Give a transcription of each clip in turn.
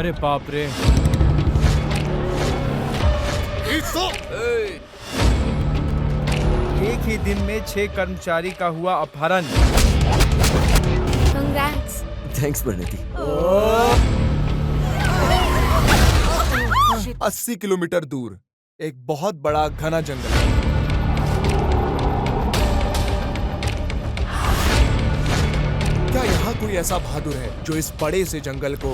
अरे बाप रे। एक ही दिन में 6 कर्मचारी का हुआ अपहरण। Congrats. थैंक्स परिणति। 80 किलोमीटर दूर एक बहुत बड़ा घना जंगल है। क्या यहाँ कोई ऐसा बहादुर है जो इस बड़े से जंगल को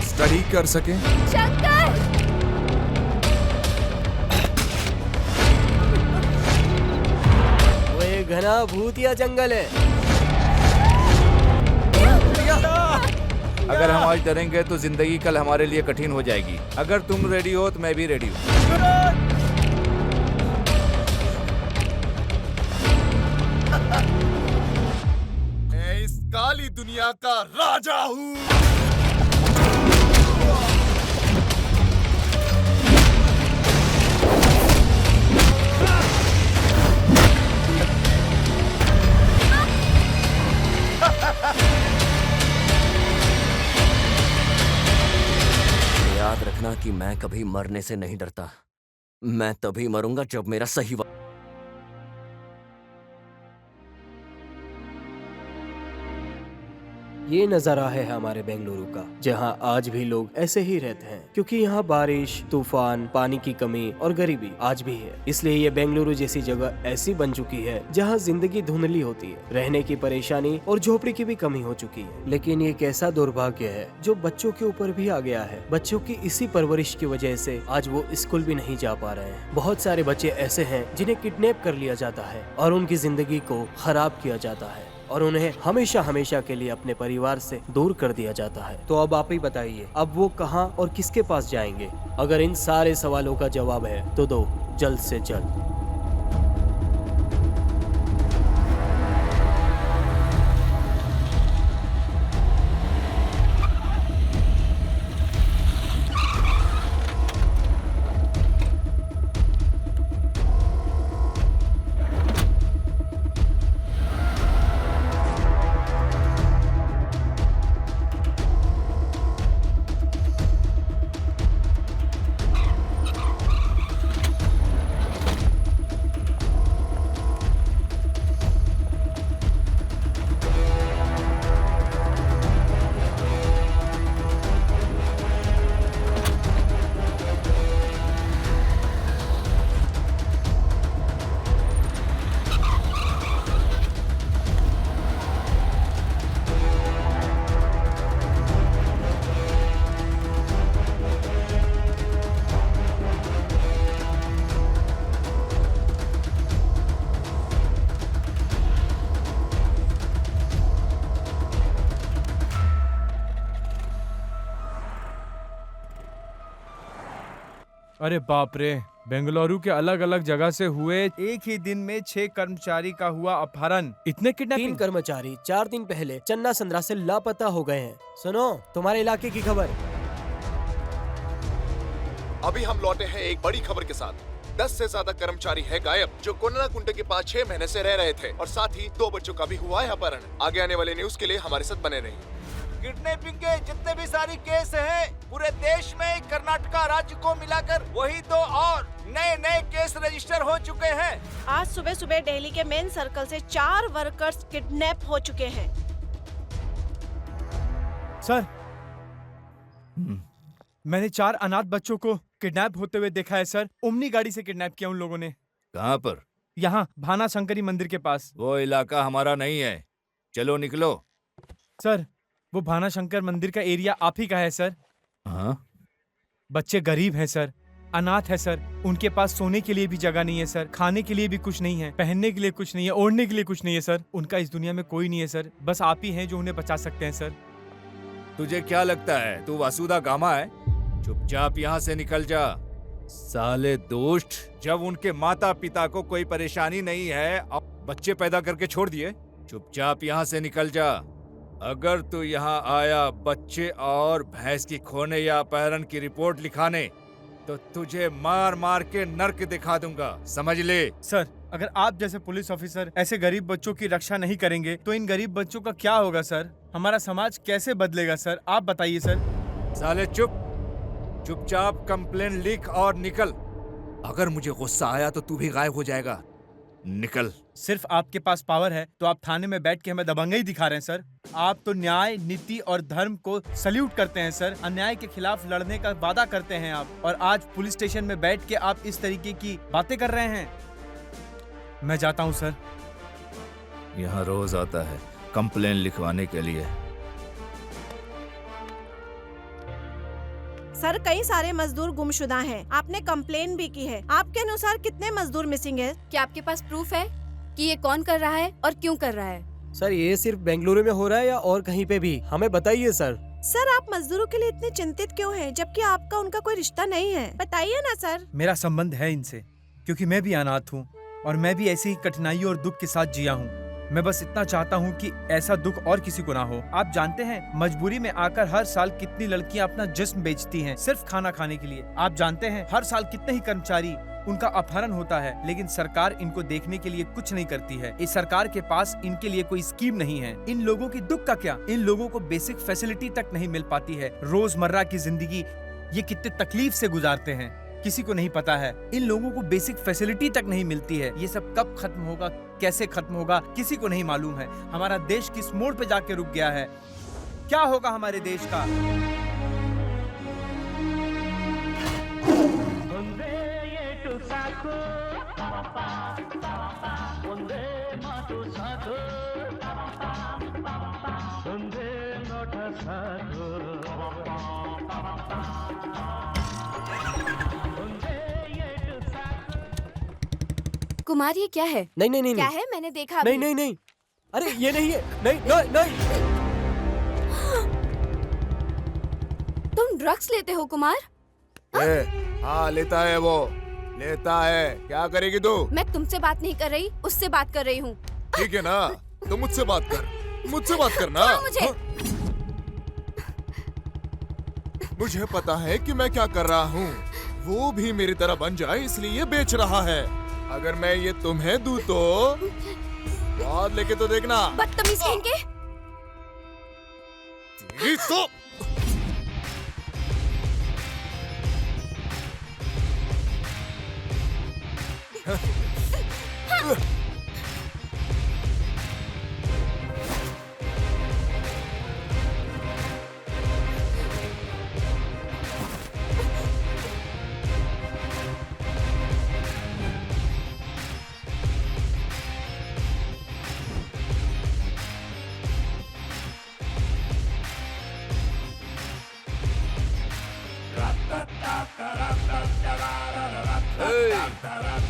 स्टडी कर सके? शंकर! वो ये घना भूतिया जंगल है। अगर हम आज डरेंगे तो जिंदगी कल हमारे लिए कठिन हो जाएगी। अगर तुम रेडी हो तो मैं भी रेडी हूँ। मैं इस काली दुनिया का राजा हूँ। याद रखना कि मैं कभी मरने से नहीं डरता। मैं तभी मरूंगा जब मेरा सही वक्त। ये नज़ारा है हमारे बेंगलुरु का, जहाँ आज भी लोग ऐसे ही रहते हैं, क्योंकि यहाँ बारिश, तूफान, पानी की कमी और गरीबी आज भी है। इसलिए ये बेंगलुरु जैसी जगह ऐसी बन चुकी है जहाँ जिंदगी धुंधली होती है, रहने की परेशानी और झोपड़ी की भी कमी हो चुकी है। लेकिन ये कैसा दुर्भाग्य है जो बच्चों के ऊपर भी आ गया है। बच्चों की इसी परवरिश की वजह से आज वो स्कूल भी नहीं जा पा रहे हैं। बहुत सारे बच्चे ऐसे हैं जिन्हें किडनैप कर लिया जाता है और उनकी जिंदगी को खराब किया जाता है और उन्हें हमेशा हमेशा के लिए अपने परिवार से दूर कर दिया जाता है। तो अब आप ही बताइए, अब वो कहाँ और किसके पास जाएंगे? अगर इन सारे सवालों का जवाब है तो दो जल्द से जल्द। अरे बाप रे। बेंगलुरु के अलग अलग जगह से हुए एक ही दिन में 6 कर्मचारी का हुआ अपहरण। इतने 3 किडनैपिंग। कर्मचारी 4 दिन पहले चन्ना संद्रा से लापता हो गए हैं। सुनो, तुम्हारे इलाके की खबर। अभी हम लौटे हैं एक बड़ी खबर के साथ। 10 से ज्यादा कर्मचारी है गायब जो कोन्नाकुंटे के पास 6 महीने से रह रहे थे और साथ ही 2 बच्चों का भी हुआ है अपहरण। आगे आने वाले न्यूज के लिए हमारे साथ बने रहिए। किडनैपिंग के जितने भी सारी केस हैं पूरे देश में कर्नाटका राज्य को मिलाकर वही 2 और नए केस रजिस्टर हो चुके हैं। आज सुबह सुबह दिल्ली के मेन सर्कल से 4 वर्कर्स किडनैप हो चुके हैं। सर, मैंने 4 अनाथ बच्चों को किडनैप होते हुए देखा है सर। ओमनी गाड़ी से किडनैप किया उन लोगों ने। कहाँ पर? यहाँ भाना शंकरी मंदिर के पास। वो इलाका हमारा नहीं है, चलो निकलो। सर, वो भाना शंकर मंदिर का एरिया आप ही का है सर। हाँ? बच्चे गरीब हैं सर, अनाथ है सर। उनके पास सोने के लिए भी जगह नहीं है सर, खाने के लिए भी कुछ नहीं है, पहनने के लिए कुछ नहीं है, ओढ़ने के लिए कुछ नहीं है सर। उनका इस दुनिया में कोई नहीं है सर, बस आप ही हैं जो उन्हें बचा सकते हैं सर। तुझे क्या लगता है तू वासुदा गामा है? चुपचाप यहाँ से निकल जा। साले दोस्त, जब उनके माता पिता को कोई परेशानी नहीं है अब बच्चे पैदा करके छोड़ दिए। चुपचाप यहाँ से निकल जा। अगर तू यहाँ आया बच्चे और भैंस की खोने या अपहरण की रिपोर्ट लिखाने तो तुझे मार मार के नर्क दिखा दूंगा, समझ ले। सर, अगर आप जैसे पुलिस ऑफिसर ऐसे गरीब बच्चों की रक्षा नहीं करेंगे तो इन गरीब बच्चों का क्या होगा सर? हमारा समाज कैसे बदलेगा सर? आप बताइए सर। साले चुपचाप कंप्लेन लिख और निकल। अगर मुझे गुस्सा आया तो तू भी गायब हो जाएगा। निकल। सिर्फ आपके पास पावर है तो आप थाने में बैठ के हमें दबंगई दिखा रहे हैं सर। आप तो न्याय, नीति और धर्म को सल्यूट करते हैं सर। अन्याय के खिलाफ लड़ने का वादा करते हैं आप, और आज पुलिस स्टेशन में बैठ के आप इस तरीके की बातें कर रहे हैं। मैं जाता हूं सर। यहाँ रोज आता है कंप्लेन लिखवाने के लिए। सर, कई सारे मजदूर गुमशुदा हैं। आपने कंप्लेन भी की है। आपके अनुसार कितने मजदूर मिसिंग है? क्या आपके पास प्रूफ है कि ये कौन कर रहा है और क्यों कर रहा है? सर, ये सिर्फ बेंगलुरु में हो रहा है या और कहीं पे भी? हमें बताइए सर। सर, आप मजदूरों के लिए इतने चिंतित क्यों हैं, जबकि आपका उनका कोई रिश्ता नहीं है? बताइए ना सर। मेरा संबंध है इनसे, क्योंकि मैं भी अनाथ हूँ और मैं भी ऐसी ही कठिनाइयों और दुख के साथ जिया हूँ। मैं बस इतना चाहता हूँ कि ऐसा दुख और किसी को ना हो। आप जानते हैं मजबूरी में आकर हर साल कितनी लड़कियां अपना जिस्म बेचती हैं सिर्फ खाना खाने के लिए। आप जानते हैं हर साल कितने ही कर्मचारी उनका अपहरण होता है, लेकिन सरकार इनको देखने के लिए कुछ नहीं करती है। इस सरकार के पास इनके लिए कोई स्कीम नहीं है। इन लोगों की दुख का क्या? इन लोगों को बेसिक फैसिलिटी तक नहीं मिल पाती है। रोजमर्रा की जिंदगी ये कितने तकलीफ से गुजारते हैं, किसी को नहीं पता है। इन लोगों को बेसिक फैसिलिटी तक नहीं मिलती है। ये सब कब खत्म होगा, कैसे खत्म होगा, किसी को नहीं मालूम है। हमारा देश किस मोड़ पे जाके रुक गया है? क्या होगा हमारे देश का? कुमार, ये क्या है? नहीं नहीं नहीं क्या नहीं है? मैंने देखा नहीं अभी। नहीं नहीं, अरे ये नहीं है। नहीं नहीं नहीं। तुम ड्रग्स लेते हो कुमार? हाँ, लेता है वो, लेता है। क्या करेगी तू? मैं तुमसे बात नहीं कर रही, उससे बात कर रही हूँ। ठीक है ना, तो मुझसे बात कर, मुझसे बात करना। छोड़ो मुझे। मुझे पता है कि मैं क्या कर रहा हूँ। वो भी मेरी तरह बन जाए इसलिए बेच रहा है। अगर मैं ये तुम्हें दूं तो बाद लेके तो देखना। बदतमीज कहीं के। तेरी तो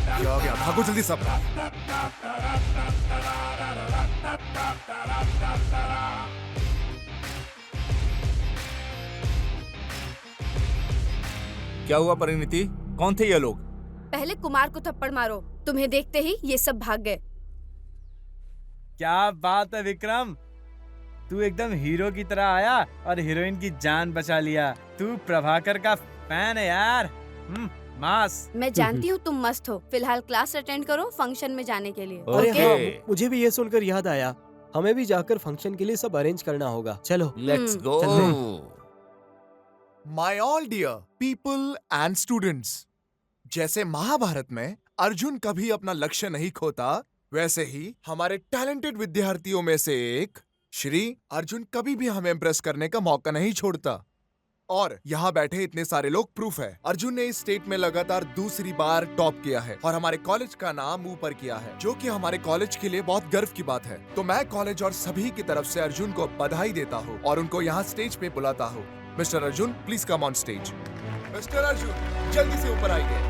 क्या हो गया? भागो जल्दी सब। क्या हुआ परिणीति? कौन थे ये लोग? पहले कुमार को थप्पड़ मारो। तुम्हें देखते ही ये सब भाग गए। क्या बात है विक्रम, तू एकदम हीरो की तरह आया और हीरोइन की जान बचा लिया। तू प्रभाकर का फैन है यार। मास। मैं जानती हूँ तुम मस्त हो। फिलहाल क्लास अटेंड करो फंक्शन में जाने के लिए। अरे ओके। हाँ, मुझे भी ये सुनकर याद आया, हमें भी जाकर फंक्शन के लिए सब अरेंज करना होगा। चलो। Let's go. My all dear people and students, जैसे महाभारत में अर्जुन कभी अपना लक्ष्य नहीं खोता, वैसे ही हमारे टैलेंटेड विद्यार्थियों में से एक श्री अर्जुन कभी भी हमें इम्प्रेस करने का मौका नहीं छोड़ता। और यहाँ बैठे इतने सारे लोग प्रूफ है। अर्जुन ने इस स्टेट में लगातार दूसरी बार टॉप किया है और हमारे कॉलेज का नाम ऊपर किया है, जो कि हमारे कॉलेज के लिए बहुत गर्व की बात है। तो मैं कॉलेज और सभी की तरफ से अर्जुन को बधाई देता हूँ और उनको यहाँ स्टेज पे बुलाता हूँ। Mister Arjun, please come on stage. Mister Arjun, जल्दी से ऊपर आइए।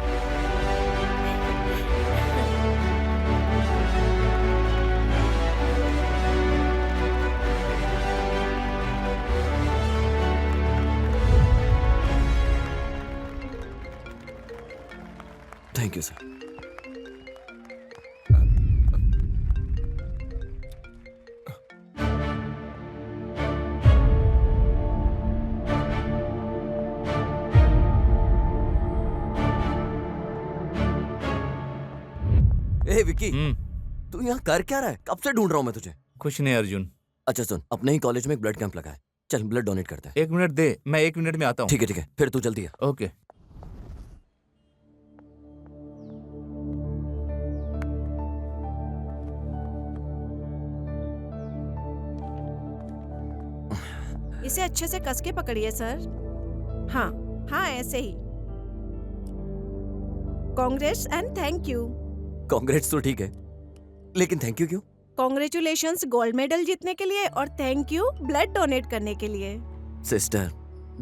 Thank you sir. ए विकी, हम्म, तू यहाँ कर क्या रहा है? कब से ढूंढ रहा हूँ मैं तुझे। कुछ नहीं अर्जुन। अच्छा सुन, अपने ही कॉलेज में एक ब्लड कैंप लगा है, चल ब्लड डोनेट करते हैं। 1 मिनट दे, मैं 1 मिनट में आता हूँ। ठीक है, फिर तू जल्दी आ। ओके। इसे अच्छे से कस के पकड़िए सर। हाँ हाँ, ऐसे ही। Congrats and thank you. Congrats तो ठीक है, लेकिन थैंक यू क्यों? कांग्रेचुलेशंस गोल्ड मेडल जीतने के लिए और थैंक यू ब्लड डोनेट करने के लिए। सिस्टर,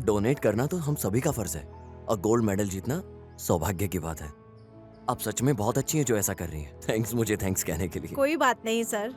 डोनेट करना तो हम सभी का फर्ज है, और गोल्ड मेडल जीतना सौभाग्य की बात है। आप सच में बहुत अच्छी हैं जो ऐसा कर रही हैं। थैंक्स मुझे थैंक्स कहने के लिए। कोई बात नहीं सर।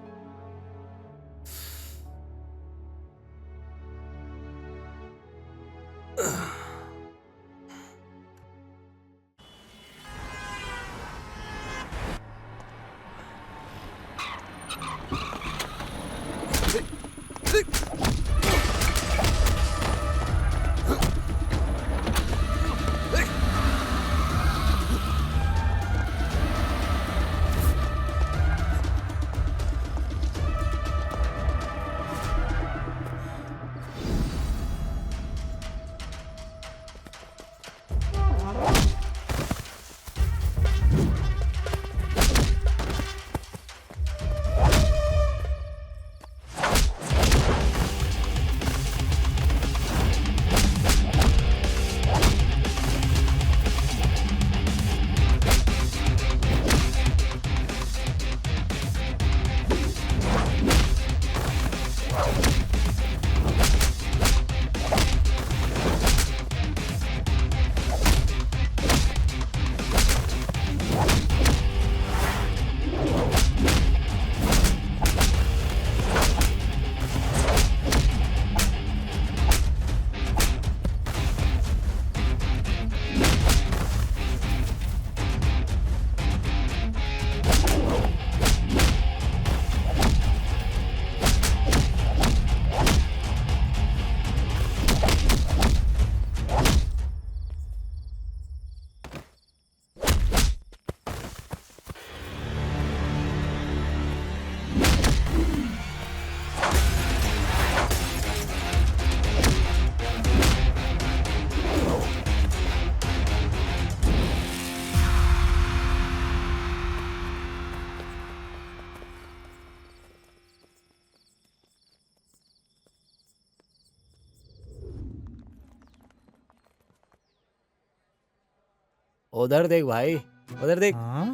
उधर देख भाई, उधर देख। हाँ?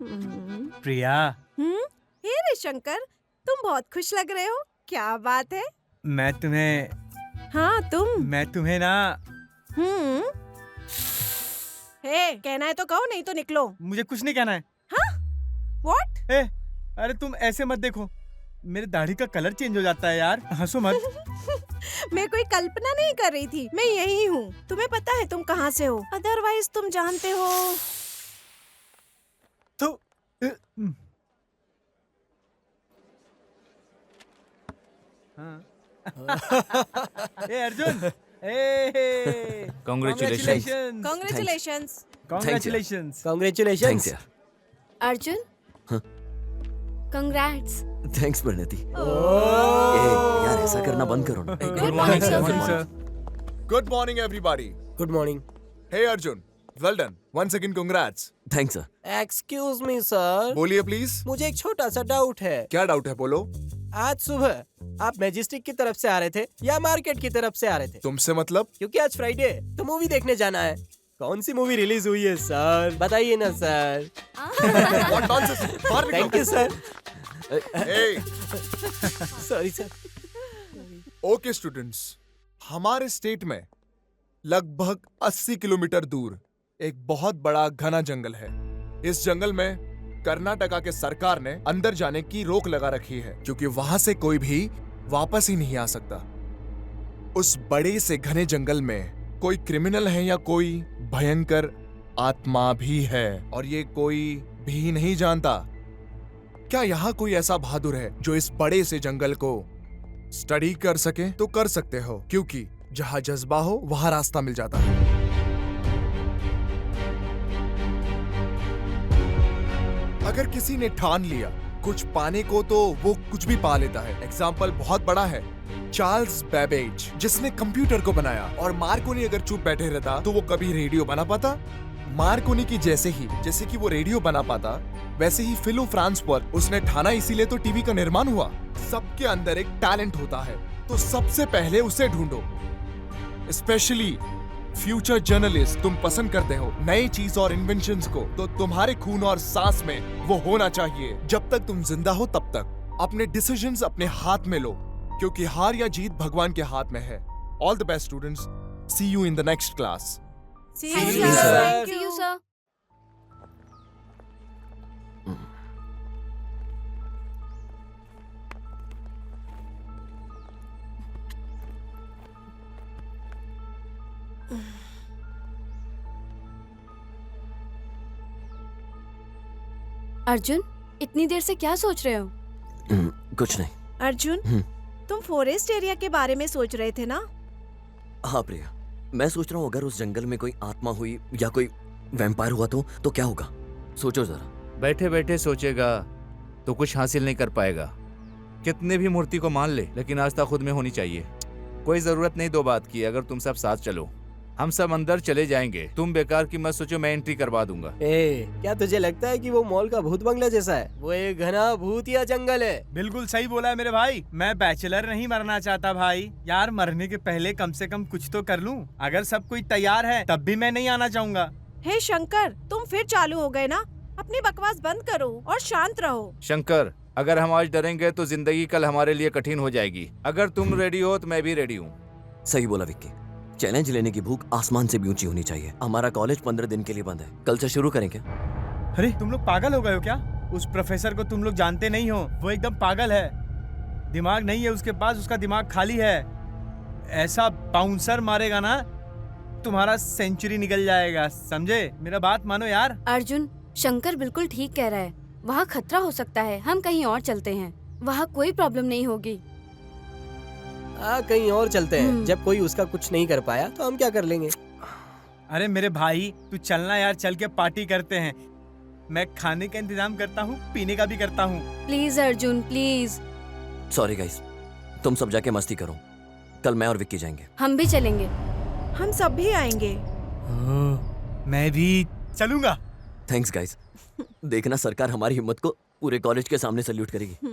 हम्म, प्रिया, हे रे शंकर, तुम बहुत खुश लग रहे हो। क्या बात है? मैं तुम्हें हाँ तुम। ना हे, कहना है तो कहो, नहीं तो निकलो। मुझे कुछ नहीं कहना है। व्हाट? ए, अरे तुम ऐसे मत देखो, मेरे दाढ़ी का कलर चेंज हो जाता है यार। हंसो मत। मैं कोई कल्पना नहीं कर रही थी, मैं यही हूँ। तुम्हें पता है तुम कहाँ से हो? अदरवाइज तुम जानते हो। तो हाँ। ए अर्जुन, ए Congratulations. Congratulations. Congratulations. Congratulations. Thanks यार। अर्जुन, हाँ? कंग्रेट्स। थैंक्स परिणति। यार ऐसा करना बंद करो ना। Good morning, sir. Morning, sir. Good morning, everybody. Good morning. Hey Arjun, well done. Once again, congrats. Thanks sir. Excuse me sir, बोलिए प्लीज। मुझे एक छोटा सा डाउट है। क्या डाउट है, बोलो। आज सुबह आप मैजेस्टिक की तरफ से आ रहे थे या मार्केट की तरफ से आ रहे थे? तुमसे मतलब? क्योंकि आज फ्राइडे है तो मूवी देखने जाना है। कौन सी मूवी रिलीज हुई है सर, बताइए ना सर। What nonsense? बाहर निकलो। Thank you sir. Hey, sorry sir. Okay students, हमारे स्टेट में लगभग 80 किलोमीटर दूर एक बहुत बड़ा घना जंगल है। इस जंगल में कर्नाटका के सरकार ने अंदर जाने की रोक लगा रखी है, क्योंकि वहां से कोई भी वापस ही नहीं आ सकता। उस बड़े से घने जंगल में कोई क्रिमिनल है या कोई भयंकर आत्मा भी है, और ये कोई भी नहीं जानता। क्या यहाँ कोई ऐसा बहादुर है जो इस बड़े से जंगल को स्टडी कर सके? तो कर सकते हो, क्योंकि जहां जज्बा हो वहां रास्ता मिल जाता है। अगर किसी ने ठान लिया कुछ पाने को तो वो कुछ भी पा लेता है। एग्जाम्पल बहुत बड़ा है, चार्ल्स बेबेज जिसने कंप्यूटर को बनाया, और मार्कोनी अगर चुप बैठे रहता तो वो कभी रेडियो बना पाता? मार्कोनी की जैसे कि वो रेडियो बना पाता, वैसे ही फिलो फ्रांसवर्थ उसने ठाना, इसीलिए तो टीवी का निर्माण हुआ। सबके अंदर एक टैलेंट होता है, तो सबसे पहले उसे ढूंढो। स्पेशली फ्यूचर जर्नलिस्ट, तुम पसंद करते हो नई चीज और इन्वेंशंस को, तो तुम्हारे खून और सांस में वो होना चाहिए। जब तक तुम जिंदा हो तब तक अपने डिसीजंस अपने हाथ में लो, क्योंकि हार या जीत भगवान के हाथ में है। All the best students, see you in the next class. See Thank you, you, sir. sir. Thank See you, you. sir. Arjun, इतनी देर से क्या सोच रहे हो? कुछ नहीं। अर्जुन, तुम फॉरेस्ट एरिया के बारे में सोच रहे थे ना? हाँ प्रिया, मैं सोच रहा हूँ अगर उस जंगल में कोई आत्मा हुई या कोई वैम्पायर हुआ तो क्या होगा? सोचो जरा। बैठे बैठे सोचेगा तो कुछ हासिल नहीं कर पाएगा। कितने भी मूर्ति को मान ले, लेकिन आस्था खुद में होनी चाहिए। कोई जरूरत नहीं दो बात की, अगर तुम सब साथ चलो हम सब अंदर चले जाएंगे। तुम बेकार की मत सोचो, मैं एंट्री करवा दूंगा। क्या तुझे लगता है कि वो मॉल का भूत बंगला जैसा है? वो एक घना भूतिया जंगल है। बिल्कुल सही बोला है मेरे भाई। मैं बैचलर नहीं मरना चाहता भाई। यार मरने के पहले कम से कम कुछ तो कर लूं। अगर सब कोई तैयार है तब भी मैं नहीं आना चाहूंगा। हे शंकर, तुम फिर चालू हो गए ना? अपनी बकवास बंद करो और शांत रहो। शंकर, अगर हम आज डरेंगे तो जिंदगी कल हमारे लिए कठिन हो जाएगी। अगर तुम रेडी हो तो मैं भी रेडी हूँ। सही बोला विक्की, चैलेंज लेने की भूख आसमान से भी ऊंची होनी चाहिए। हमारा कॉलेज 15 दिन के लिए बंद है, कल से शुरू करें क्या? अरे तुम लोग पागल हो गए हो क्या? उस प्रोफेसर को तुम लोग जानते नहीं हो, वो एकदम पागल है। दिमाग नहीं है उसके पास, उसका दिमाग खाली है। ऐसा बाउंसर मारेगा ना तुम्हारा सेंचुरी निकल जाएगा, समझे? मेरा बात मानो यार। अर्जुन, शंकर बिल्कुल ठीक कह रहा है। वहाँ खतरा हो सकता है, हम कहीं और चलते हैं। वहाँ कोई प्रॉब्लम नहीं होगी। कहीं और चलते हैं। जब कोई उसका कुछ नहीं कर पाया तो हम क्या कर लेंगे? अरे मेरे भाई तू चलना यार, चल के पार्टी करते हैं। मैं खाने का इंतजाम करता हूँ, पीने का भी करता हूँ। Please Arjun, please. Sorry guys, तुम सब जाके मस्ती करो, कल मैं और विक्की जाएंगे। हम भी चलेंगे। हम सब भी आएंगे। मैं भी चलूंगा। Thanks guys. देखना सरकार हमारी हिम्मत को पूरे कॉलेज के सामने सल्यूट करेगी।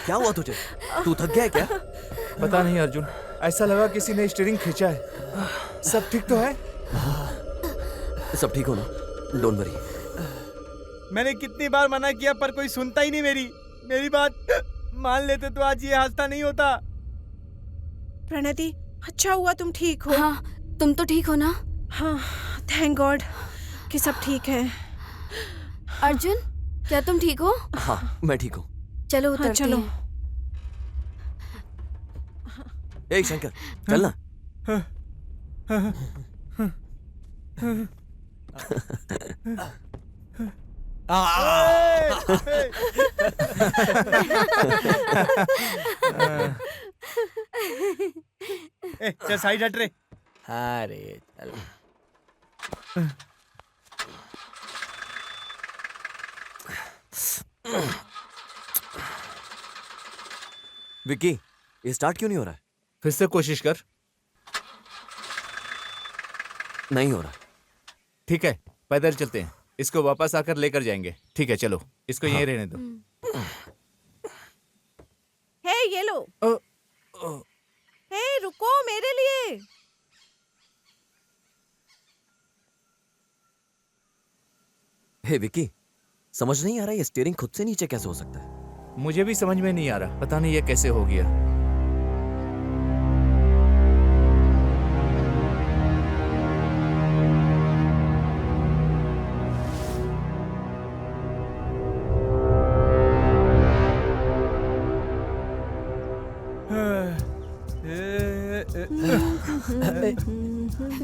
क्या हुआ तुझे? तू थक गया है क्या? पता नहीं अर्जुन, ऐसा लगा किसी ने स्टीयरिंग खींचा है। सब ठीक तो है? सब ठीक हो ना? Don't worry. मैंने कितनी बार मना किया पर कोई सुनता ही नहीं मेरी बात मान लेते तो आज ये हादसा नहीं होता। प्रणति, अच्छा हुआ तुम ठीक हो। हाँ, तुम तो ठीक हो ना? हाँ, थैंक गॉड कि सब ठीक है। अर्जुन, क्या तुम ठीक हो? हाँ, मैं ठीक हूँ। चलो हाँ, उतरते चलो। हैं। ए शंकर, चल ना। चल साइड हट रे। अरे चल। विक्की, ये स्टार्ट क्यों नहीं हो रहा है? फिर से कोशिश कर। नहीं हो रहा। ठीक है, पैदल चलते हैं। इसको वापस आकर लेकर जाएंगे। ठीक है, चलो इसको यहीं रहने दो। हे, ये लो। हे, रुको मेरे लिए। हे विक्की, समझ नहीं आ रहा ये स्टीयरिंग खुद से नीचे कैसे हो सकता है? मुझे भी समझ में नहीं आ रहा, पता नहीं ये कैसे हो गया।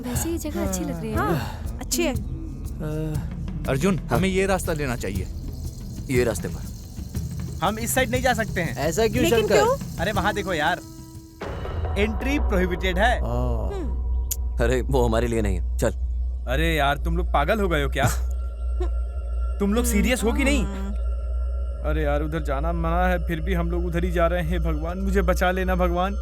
वैसे ये जगह अच्छी लग रही है। हाँ, अच्छी है। अर्जुन, हमें ये रास्ता लेना चाहिए। ये रास्ते पर हम इस साइड नहीं जा सकते हैं। ऐसा क्यों लेकिन शंकर? क्यों? अरे वहाँ देखो यार, एंट्री प्रोहिबिटेड है। अरे वो हमारे लिए नहीं है। चल। अरे यार तुम लोग पागल हो गए हो क्या? तुम लोग सीरियस हो कि नहीं? अरे यार उधर जाना मना है, फिर भी हम लोग उधर ही जा रहे हैं। भगवान मुझे बचा लेना भगवान।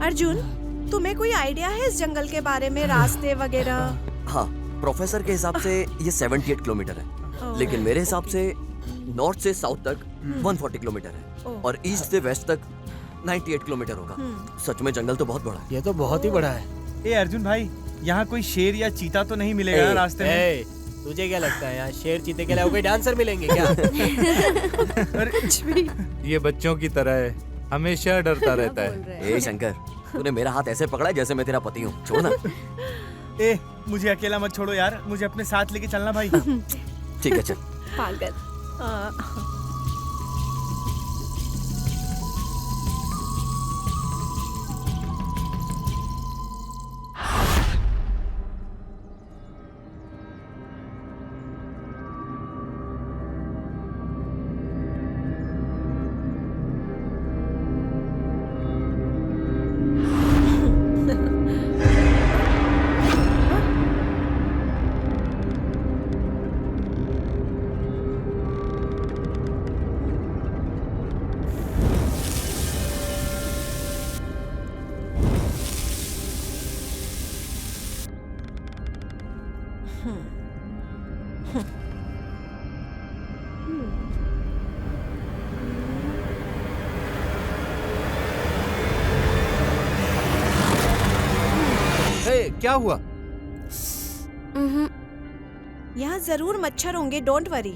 अर्जुन, तुम्हें कोई आइडिया है इस जंगल के बारे में, रास्ते वगैरह? हाँ, प्रोफेसर के हिसाब से ये 78 किलोमीटर है, लेकिन मेरे हिसाब से नॉर्थ से साउथ तक 140 किलोमीटर है और ईस्ट से वेस्ट तक 98 किलोमीटर होगा। सच में जंगल तो बहुत बड़ा है। ये तो बहुत ही बड़ा है। ए अर्जुन भाई, यहाँ कोई शेर या चीता तो नहीं मिलेगा रास्ते में? तुझे क्या लगता है यहाँ शेर चीते के अलावा कोई डांसर मिलेंगे क्या? ये बच्चों की तरह है, हमेशा डरता रहता है। ए शंकर, तूने मेरा हाथ ऐसे पकड़ा है जैसे मैं तेरा पति हूँ। छोड़ ना। ए मुझे अकेला मत छोड़ो यार, मुझे अपने साथ लेके चलना भाई। ठीक है, चल। पागल। हे, क्या हुआ? यहाँ जरूर मच्छर होंगे, डोंट वरी।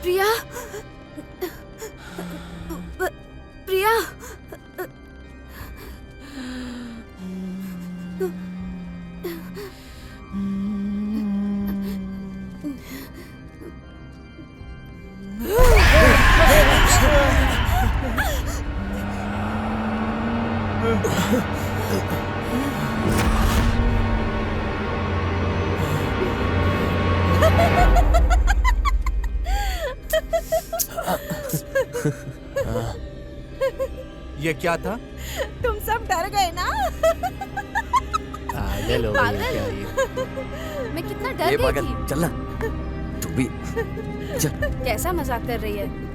प्रिया, प्रिया, ये क्या था? तुम सब डर गए ना? पागल हो गई है क्या ये? मैं कितना डर ये गई पागल, थी। चल ना। तू भी चल। कैसा मजाक कर रही है?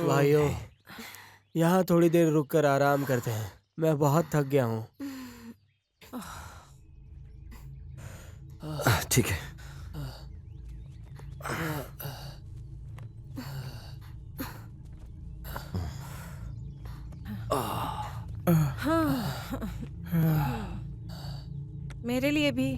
भाइयों, यहाँ थोड़ी देर रुककर आराम करते हैं। मैं बहुत थक गया हूँ। ठीक है। मेरे लिए भी।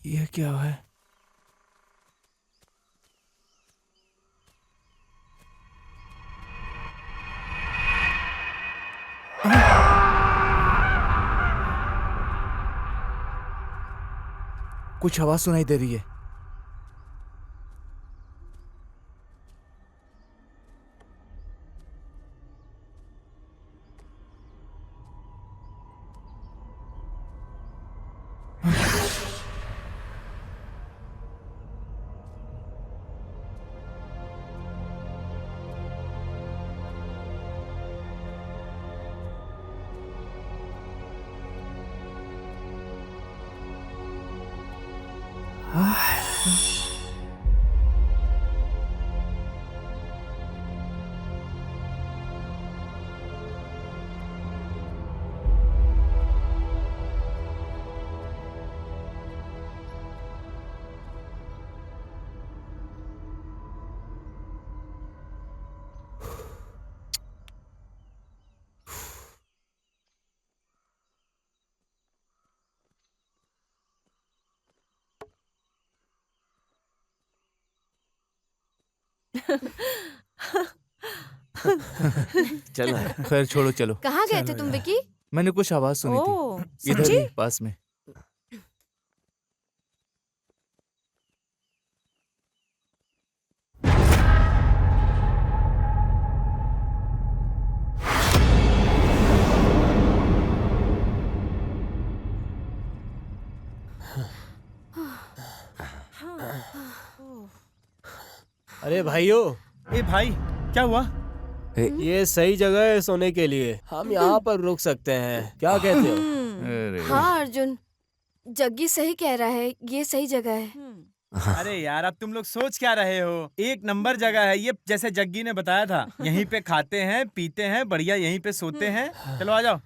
ये क्या है? कुछ आवाज सुनाई दे रही है। चलो खैर छोड़ो, चलो। कहाँ गए थे तुम विकी? मैंने कुछ आवाज सुनी ओह, थी इधर सच्ची? ही पास में। अरे भाइयों, ए भाई, क्या हुआ? ये सही जगह है सोने के लिए। हम यहाँ पर रुक सकते हैं, क्या कहते हो? अरे हाँ अर्जुन, जग्गी सही कह रहा है, ये सही जगह है। अरे यार, अब तुम लोग सोच क्या रहे हो? एक नंबर जगह है ये, जैसे जग्गी ने बताया था। यहीं पे खाते हैं, पीते हैं, बढ़िया यहीं पे सोते हैं। चलो आ जाओ।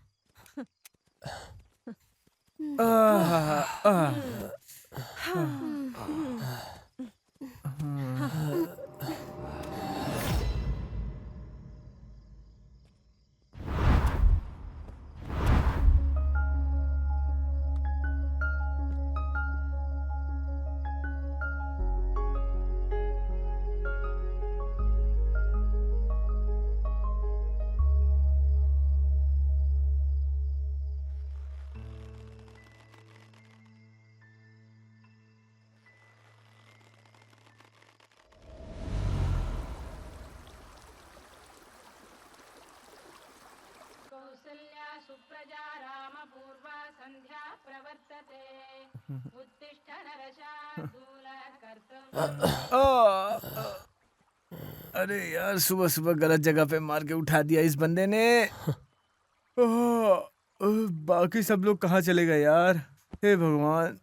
कौसल्या सुप्रजा रामपूर्वा संध्या प्रवर्तते उत्तिष्ठ नरशार्दूल कर्तव्यम्। अरे यार, सुबह सुबह गलत जगह पे मार के उठा दिया इस बंदे ने। बाकी सब लोग कहाँ चले गए यार? हे भगवान।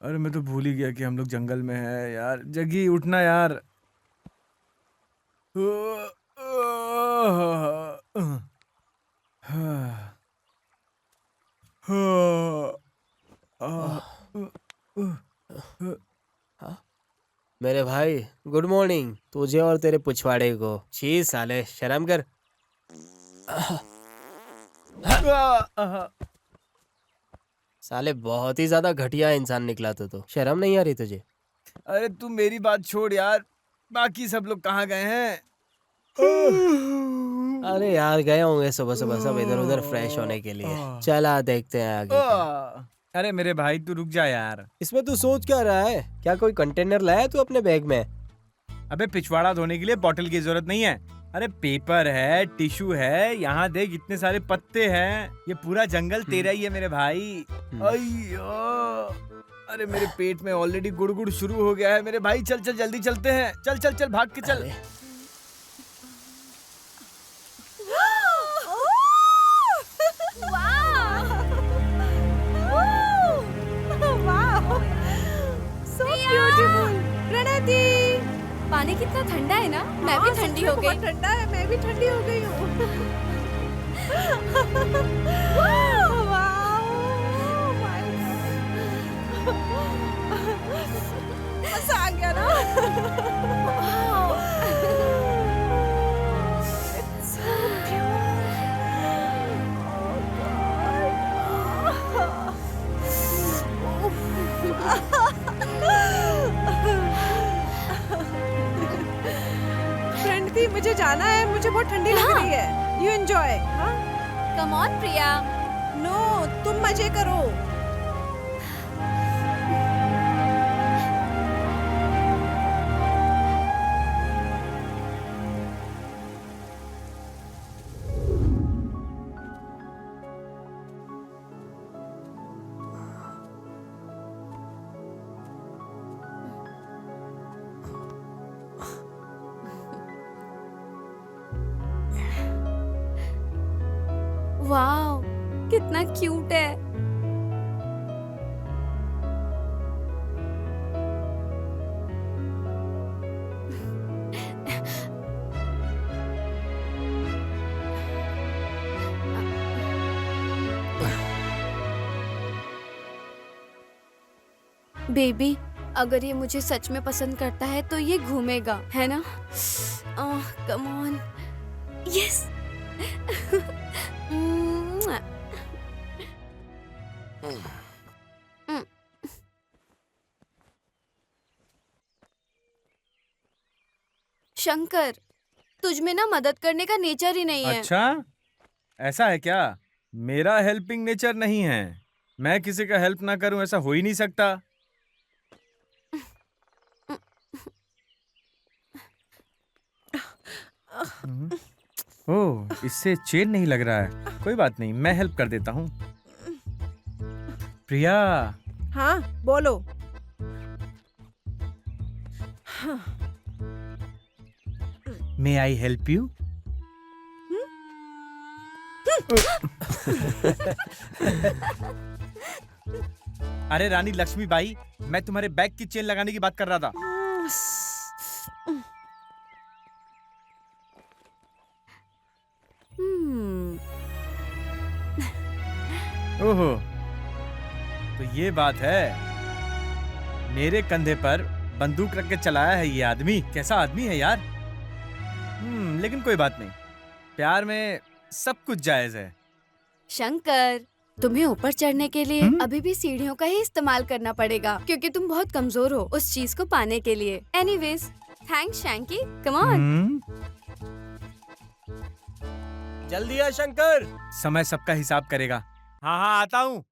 अरे मैं तो भूल ही गया कि हम लोग जंगल में हैं यार। जग्गी उठना यार। मेरे भाई, गुड मॉर्निंग तुझे और तेरे पिछवाड़े को। छी साले, शर्म कर। साले बहुत ही ज्यादा घटिया इंसान निकला तो शर्म नहीं आ रही तुझे? अरे तू मेरी बात छोड़ यार, बाकी सब लोग कहाँ गए हैं? अरे यार, गए होंगे सुबह सुबह सब इधर उधर फ्रेश होने के लिए। चला देखते हैं आगे क्या। अरे मेरे भाई तू रुक जा यार। इसमें तू सोच क्या रहा है? क्या कोई कंटेनर लाया तू अपने बैग में? अबे पिछवाड़ा धोने के लिए बॉटल की जरूरत नहीं है। अरे पेपर है, टिश्यू है, यहाँ देख इतने सारे पत्ते हैं। ये पूरा जंगल तेरा ही है मेरे भाई। अय्यो, अरे मेरे पेट में ऑलरेडी गुड़गुड़ शुरू हो गया है मेरे भाई। चल चल जल्दी चलते हैं। चल चल चल भाग के चल। पानी कितना ठंडा है ना। मैं भी ठंडी हो गई। ठंडा है, मैं भी ठंडी हो गई हूँ। मजा आ गया ना। फ्रेंड थी, मुझे जाना है, मुझे बहुत ठंडी लग रही है। You enjoy. Come on Priya. No, तुम मजे करो। वाओ, कितना क्यूट है। बेबी, अगर ये मुझे सच में पसंद करता है तो ये घूमेगा, है ना? Come on, yes. शंकर, तुझ में ना मदद करने का नेचर ही नहीं है। अच्छा, ऐसा है क्या? मेरा हेल्पिंग नेचर नहीं है। मैं किसी का हेल्प ना करूं, ऐसा हो ही नहीं सकता। ओह, इससे चेन नहीं लग रहा है। कोई बात नहीं, मैं हेल्प कर देता हूँ। प्रिया, हाँ बोलो। मे आई हेल्प यू? अरे रानी लक्ष्मीबाई, मैं तुम्हारे बैग की चेन लगाने की बात कर रहा था। ओहो, तो ये बात है। मेरे कंधे पर बंदूक रख के चलाया है ये आदमी। कैसा आदमी है यार। लेकिन कोई बात नहीं, प्यार में सब कुछ जायज है। शंकर, तुम्हें ऊपर चढ़ने के लिए अभी भी सीढ़ियों का ही इस्तेमाल करना पड़ेगा, क्योंकि तुम बहुत कमजोर हो उस चीज को पाने के लिए। Anyways, thanks Shanky, come on. जल्दी आ शंकर। समय सबका हिसाब करेगा। हाँ हाँ, आता हूँ।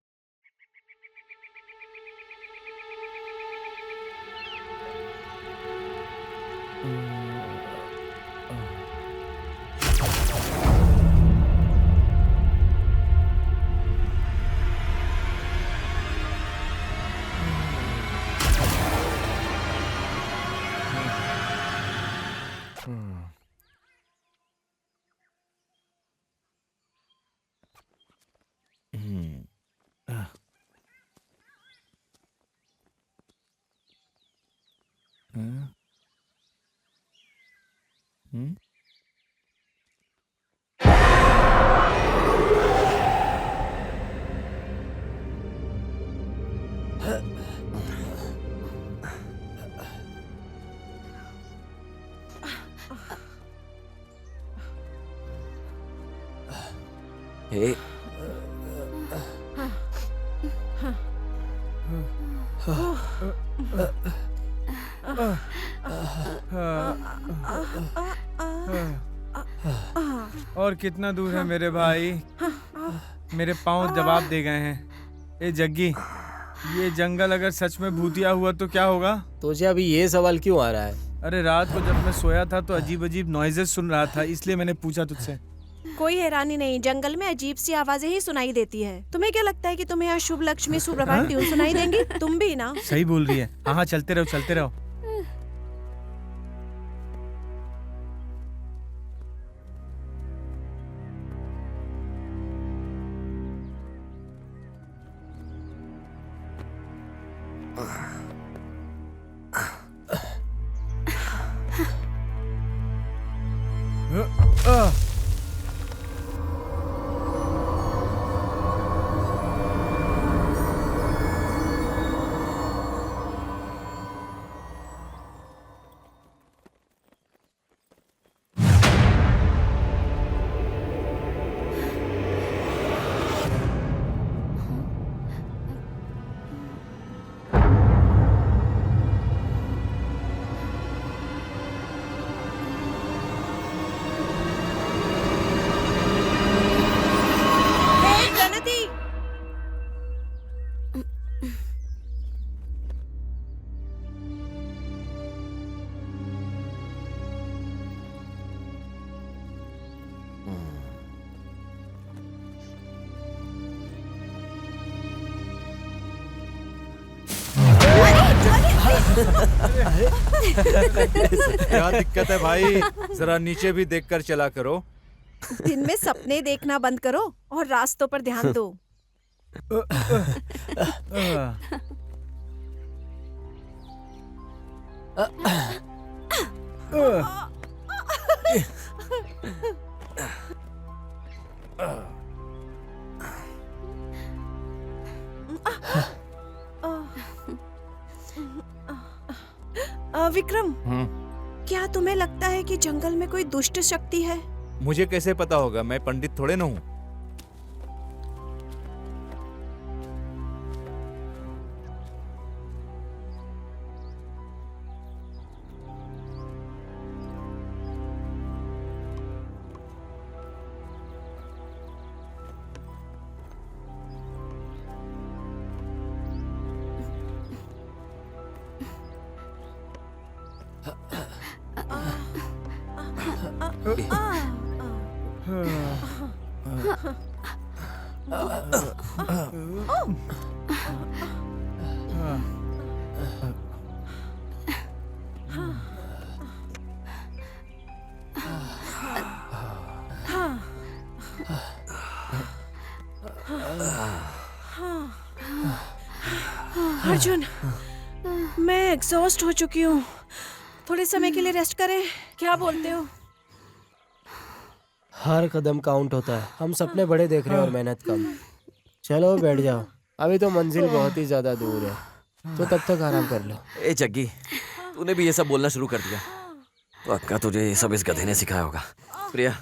हे, और कितना दूर है मेरे भाई? मेरे पाँव जवाब दे गए हैं। ए जग्गी, ये जंगल अगर सच में भूतिया हुआ तो क्या होगा? तुझे अभी ये सवाल क्यों आ रहा है? अरे रात को जब मैं सोया था तो अजीब अजीब नॉइजेस सुन रहा था, इसलिए मैंने पूछा तुझसे। कोई हैरानी नहीं, जंगल में अजीब सी आवाजें ही सुनाई देती है। तुम्हें क्या लगता है कि तुम्हें यहाँ शुभ लक्ष्मी सुप्रभात ट्यून सुनाई देंगी? तुम भी ना। सही बोल रही है। हाँ हाँ, चलते रहो चलते रहो। क्या दिक्कत है भाई? जरा नीचे भी देखकर चला करो। दिन में सपने देखना बंद करो और रास्तों पर ध्यान दो। विक्रम, क्या तुम्हें लगता है कि जंगल में कोई दुष्ट शक्ति है? मुझे कैसे पता होगा, मैं पंडित थोड़े ना हूँ। अर्जुन, मैं एग्जॉस्ट हो चुकी हूँ। थोड़े समय के लिए रेस्ट करें, क्या बोलते हो? हर कदम काउंट होता है। हम सपने बड़े देख रहे हैं और मेहनत कम। चलो बैठ जाओ, अभी तो मंजिल बहुत ही ज्यादा दूर है, तो तब तक आराम कर लो। ए जग्गी, तूने भी ये सब बोलना शुरू कर दिया। पक्का तुझे ये सब इस गधे ने सिखाया होगा। प्रिया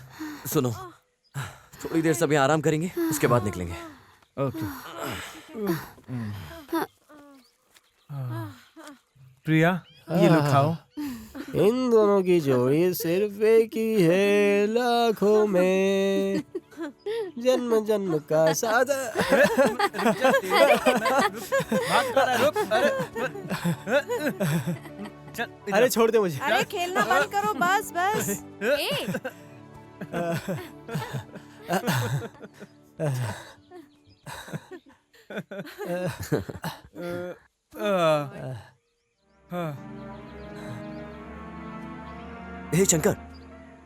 सुनो, थोड़ी देर सब यहाँ आराम करेंगे, उसके बाद निकलेंगे। ओके। प्रिया, ये लो खाओ। इन दोनों की जोड़ी सिर्फ एक ही है लाखों में, जन्म जन्म का साथ। अरे छोड़ दे मुझे। अरे खेलना बंद करो, बस बस। हे शंकर,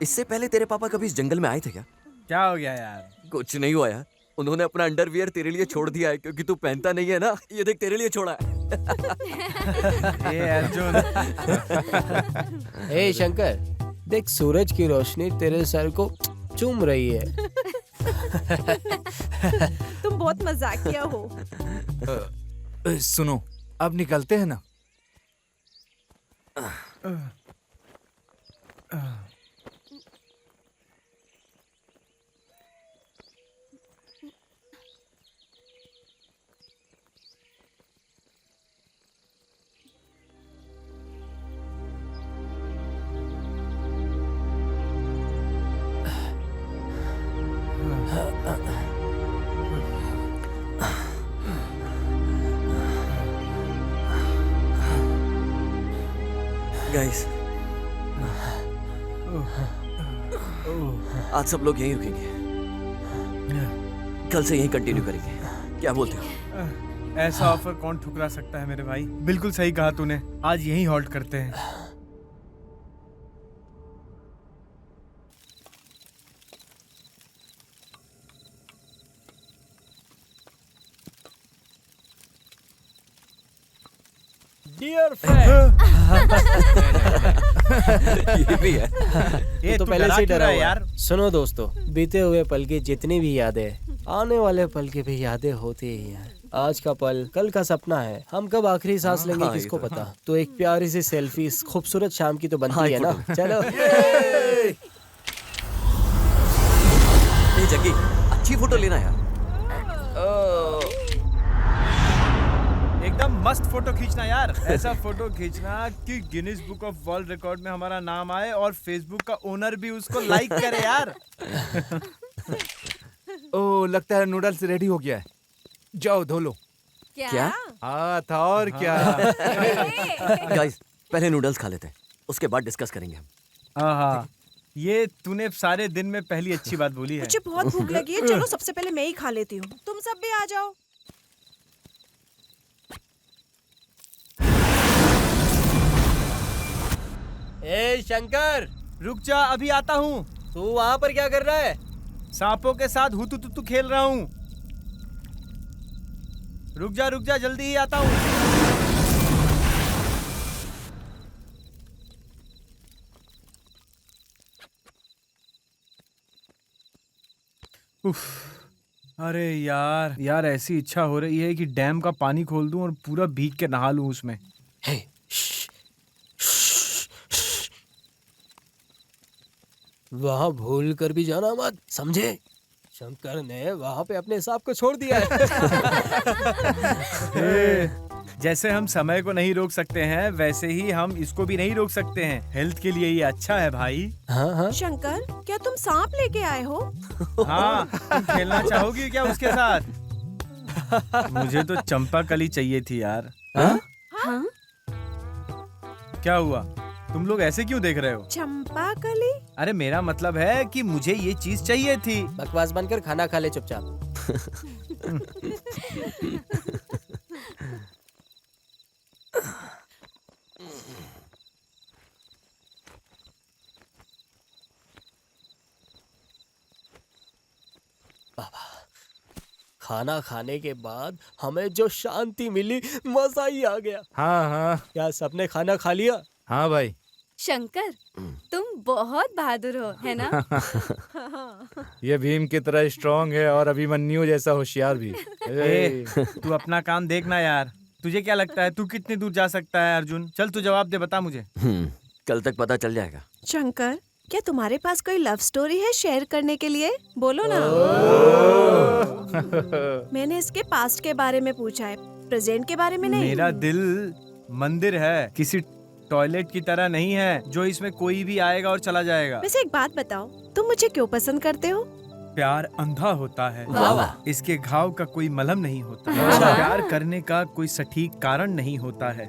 इससे पहले तेरे पापा कभी इस जंगल में आए थे क्या? क्या हो गया यार? कुछ नहीं हुआ यार, उन्होंने अपना अंडरवियर तेरे लिए छोड़ दिया है क्योंकि तू पहनता नहीं है ना। ये देख, तेरे लिए छोड़ा है। ए अर्जुन। ए शंकर, देख सूरज की रोशनी तेरे सर को चूम रही है। तुम बहुत मजाकिया हो। सुनो, अब निकलते हैं ना? गाइस, आज सब लोग यहीं रुकेंगे, कल से यहीं कंटिन्यू करेंगे। क्या बोलते हो? ऐसा ऑफर कौन ठुकरा सकता है मेरे भाई? बिल्कुल सही कहा तूने, आज यहीं हॉल्ट करते हैं। Dear friend. ये भी है। ये तो पहले से ही डरा हुआ यार। सुनो दोस्तों, बीते हुए पल की जितनी भी यादें, आने वाले पल की भी यादें होती ही हैं। आज का पल कल का सपना है। हम कब आखिरी सांस लेंगे हाँ, किसको ये तो पता। तो एक प्यारी सी सेल्फी इस खूबसूरत शाम की तो बनती हाँ, है ना। चलो। ए जग्गी, अच्छी फोटो लेना यार। एकदम मस्त फोटो खींचना यार। ऐसा फोटो खींचना कि Guinness book of world record में हमारा नाम आए और फेसबुक का ओनर भी उसको लाइक करे यार। ओह, लगता है नूडल्स रेडी हो गया है। जाओ धो लो। क्या? हाँ था और क्या। गाइस, पहले नूडल्स खा लेते हैं, उसके बाद डिस्कस करेंगे हम। हाँ, ये तूने सारे दिन में पहली अच्छी बात बोली है। मुझे बहुत भूख लगी है, चलो सबसे पहले मैं ही खा लेती हूँ, तुम सब भी आ जाओ। ए शंकर, रुक जा, अभी आता हूँ। तू वहाँ पर क्या कर रहा है? सांपों के साथ हुतुतुतु खेल रहा हूँ। रुक जा, जल्दी ही आता हूँ। उफ, अरे यार ऐसी इच्छा हो रही है कि डैम का पानी खोल दूं और पूरा भीग के नहा लूं उसमें। हे, श्श, श्श। वहाँ भूल कर भी जाना मत, समझे? शंकर ने वहाँ पे अपने सांप को छोड़ दिया है। जैसे हम समय को नहीं रोक सकते हैं वैसे ही हम इसको भी नहीं रोक सकते हैं। हेल्थ के लिए ये अच्छा है भाई। हाँ हाँ। शंकर, क्या तुम सांप लेके आए हो? हाँ, तुम खेलना चाहोगी क्या उसके साथ? मुझे तो चंपा कली चाहिए थी यार। हाँ? हाँ? क्या हुआ? तुम लोग ऐसे क्यों देख रहे हो? चंपा कली? अरे मेरा मतलब है कि मुझे ये चीज चाहिए थी। बकवास बनकर खाना खा ले चुपचाप। खाना खाने के बाद हमें जो शांति मिली, मजा ही आ गया। हाँ हाँ क्या सबने खाना खा लिया? हाँ भाई। शंकर, तुम बहुत बहादुर हो, है ना? ये भीम की तरह स्ट्रांग है और अभिमन्यु जैसा होशियार भी। ए, तू अपना काम देखना यार। तुझे क्या लगता है तू कितनी दूर जा सकता है अर्जुन? चल तू जवाब दे, बता मुझे। कल तक पता चल जाएगा। शंकर, क्या तुम्हारे पास कोई लव स्टोरी है शेयर करने के लिए? बोलो ना। मैंने इसके पास्ट के बारे में पूछा है, प्रेजेंट के बारे में नहीं। मेरा दिल मंदिर है, किसी टॉयलेट की तरह नहीं है जो इसमें कोई भी आएगा और चला जाएगा। वैसे एक बात बताओ, तुम मुझे क्यों पसंद करते हो? प्यार अंधा होता है। वाह वाह। इसके घाव का कोई मलहम नहीं होता है। अच्छा। प्यार करने का कोई सटीक कारण नहीं होता है।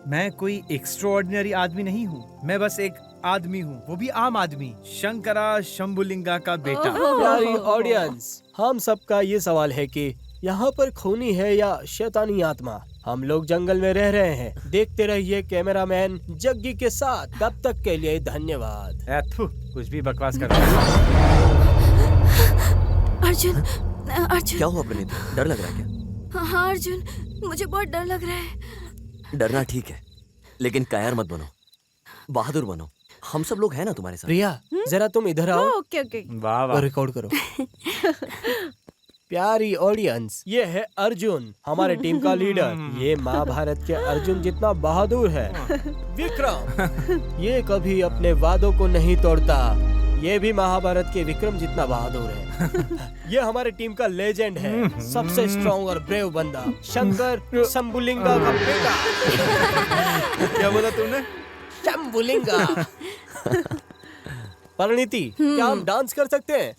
मैं कोई एक्स्ट्राऑर्डिनरी आदमी नहीं हूँ, मैं बस एक आदमी हूँ, वो भी आम आदमी, शंकरा शंभुलिंगा का बेटा। प्यारी ऑडियंस, हम सबका ये सवाल है कि यहाँ पर खूनी है या शैतानी आत्मा? हम लोग जंगल में रह रहे हैं। देखते रहिए कैमरामैन जग्गी के साथ। तब तक के लिए धन्यवाद। थू, कुछ भी बकवास कर। अर्जुन, अर्जुन। क्या हुआ प्रणीत? डर लग रहा है क्या? हाँ अर्जुन, मुझे बहुत डर लग रहा है। डरना ठीक है, लेकिन कायर मत बनो, बहादुर बनो। हम सब लोग हैं ना तुम्हारे साथ। प्रिया, जरा तुम इधर आओ ओके ओके। वाह और वाह। रिकॉर्ड करो। प्यारी ऑडियंस, ये है अर्जुन, हमारे टीम का लीडर। ये महाभारत के अर्जुन जितना बहादुर है। विक्रम, ये कभी अपने वादों को नहीं तोड़ता। ये भी महाभारत के विक्रम जितना बहादुर है। ये हमारे टीम का लेजेंड है, सबसे स्ट्रॉन्ग और ब्रेव बंदा, शंकर शंभुलिंगा का बेटा। क्या बोला तूने? शंभुलिंगा। परिणीति, क्या हम डांस कर सकते हैं?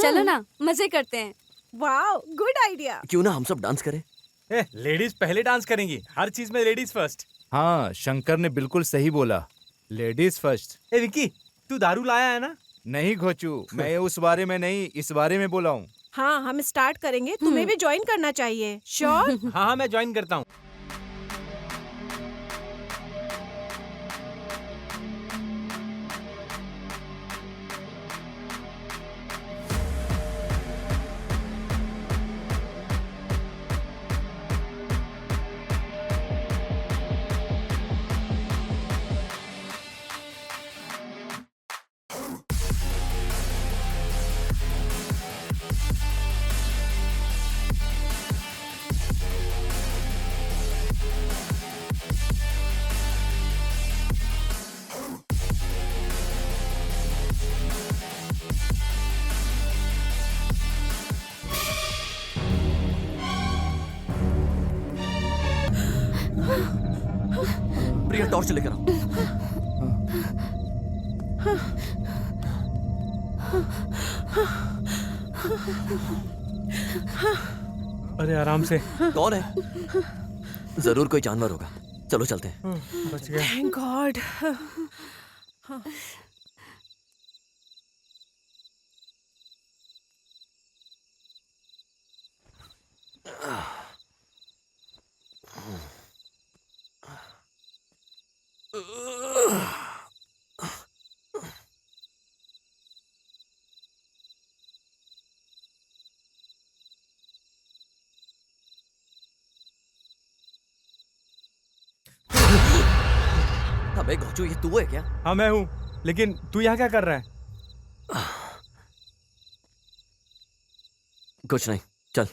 चलो ना, मजे करते हैं। Wow, good idea. क्यों ना हम सब डांस करें? लेडीज पहले डांस करेंगी, हर चीज में लेडीज फर्स्ट। हाँ, शंकर ने बिल्कुल सही बोला, लेडीज फर्स्ट। ए विक्की, तू दारू लाया है ना? नहीं घोचू, मैं उस बारे में नहीं, इस बारे में बोला हूँ। हाँ, हम स्टार्ट करेंगे, तुम्हें भी ज्वाइन करना चाहिए। श्योर? हाँ हाँ, मैं ज्वाइन करता हूँ। प्रिया, टॉर्च लेकर आओ। अरे आराम से। कौन है? जरूर कोई जानवर होगा। चलो चलते हैं। बच गया। Thank God. अबे घोचू, ये तू है क्या? हाँ मैं हूँ, लेकिन तू यहाँ क्या कर रहा है? कुछ नहीं, चल।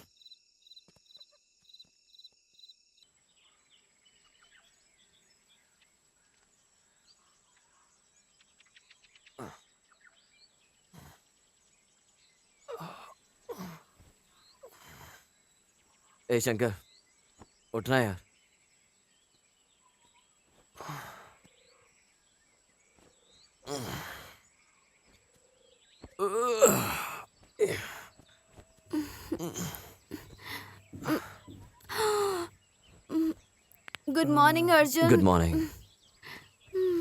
ए शंकर, उठना यार। Good morning Arjun. Good morning.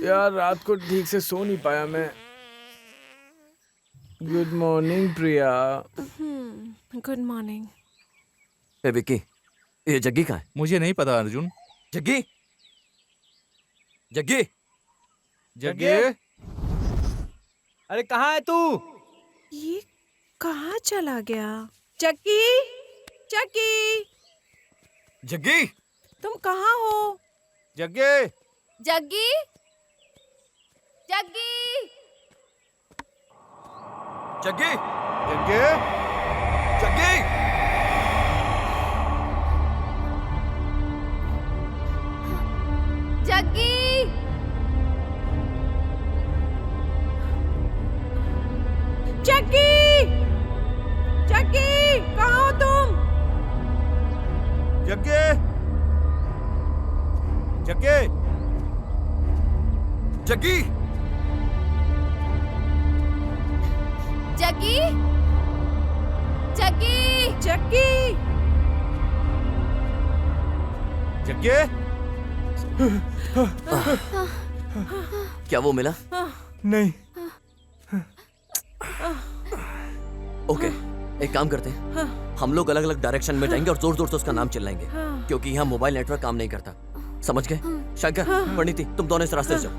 यार रात को ठीक से सो नहीं पाया मैं। Good morning Priya. Good morning. ए विक्की, ये जग्गी कहाँ है? मुझे नहीं पता अर्जुन। जग्गी, जग्गी, जग्गे, अरे कहाँ है तू? ये कहाँ चला गया? चक्की, चक्की, जग्गी, तुम कहाँ हो? जग्गे, जग्गी, जग्गी, जग्गी, जग्गे, जग्गी, जग्गी, चक्की, चक्की, कहाँ हो तुम? जग्गे, जग्गे, जग्गी, जग्गी, जग्गी, चक्की, जग्गे। क्या वो मिला? नहीं। ओके, एक काम करते हैं, हम लोग अलग अलग डायरेक्शन में जाएंगे और जोर जोर से उसका नाम चिल्लाएंगे, क्योंकि यहाँ मोबाइल नेटवर्क काम नहीं करता। समझ गए? शंकर, परिणीति, तुम दोनों इस रास्ते से जाओ।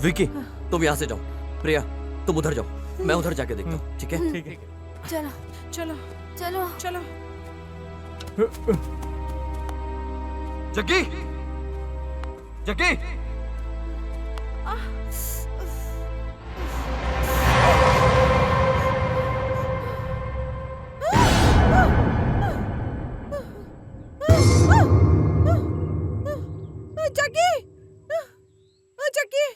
विकी, तुम यहाँ से जाओ। प्रिया, तुम उधर जाओ, मैं उधर जाके देखता हूँ। ठीक है? ठीक है। चलो चलो, चलो चलो। जग्गी, जग्गी, चक्की, चक्की,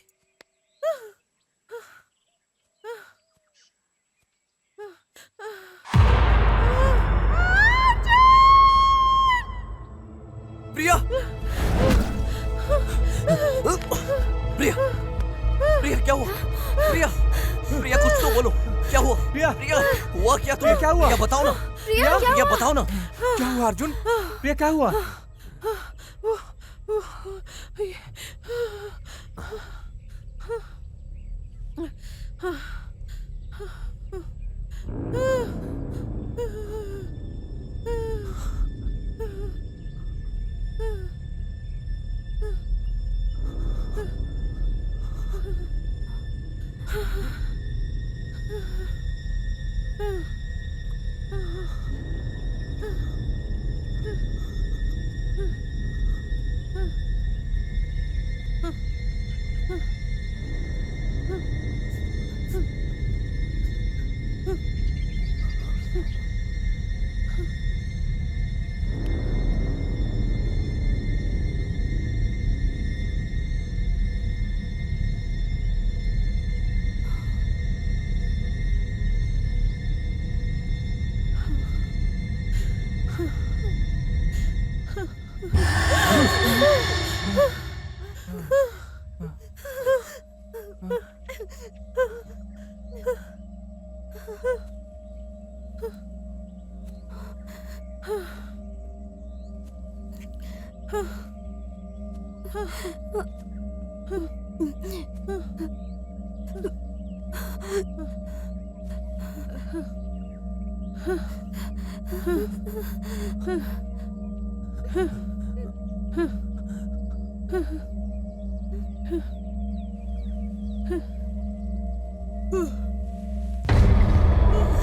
प्रिया, प्रिया, प्रिया, क्या हुआ? प्रिया, प्रिया, कुछ तो बोलो, क्या हुआ? प्रिया, प्रिया, हुआ क्या तुम्हें? क्या हुआ? प्रिया, बताओ ना। प्रिया, क्या प्रिया, बताओ ना। क्या हुआ अर्जुन? प्रिया क्या हुआ?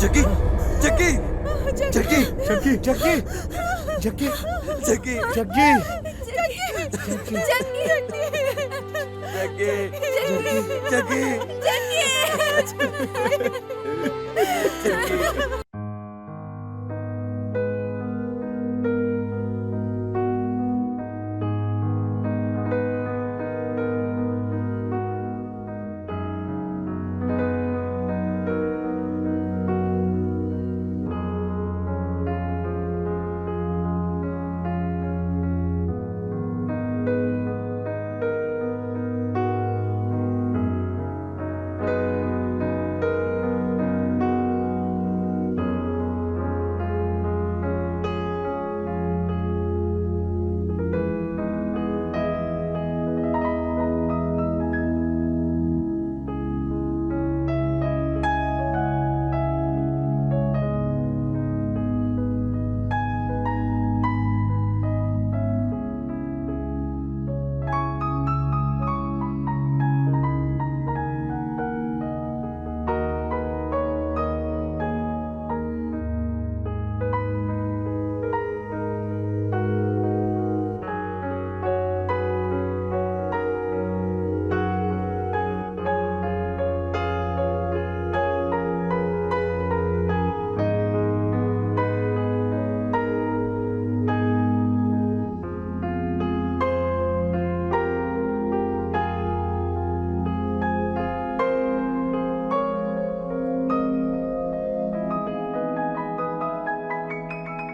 जग्गी, जग्गी, जग्गी, जग्गी, जग्गी, जग्गी, जग्गी, जग्गी, जग्गी, जग्गी।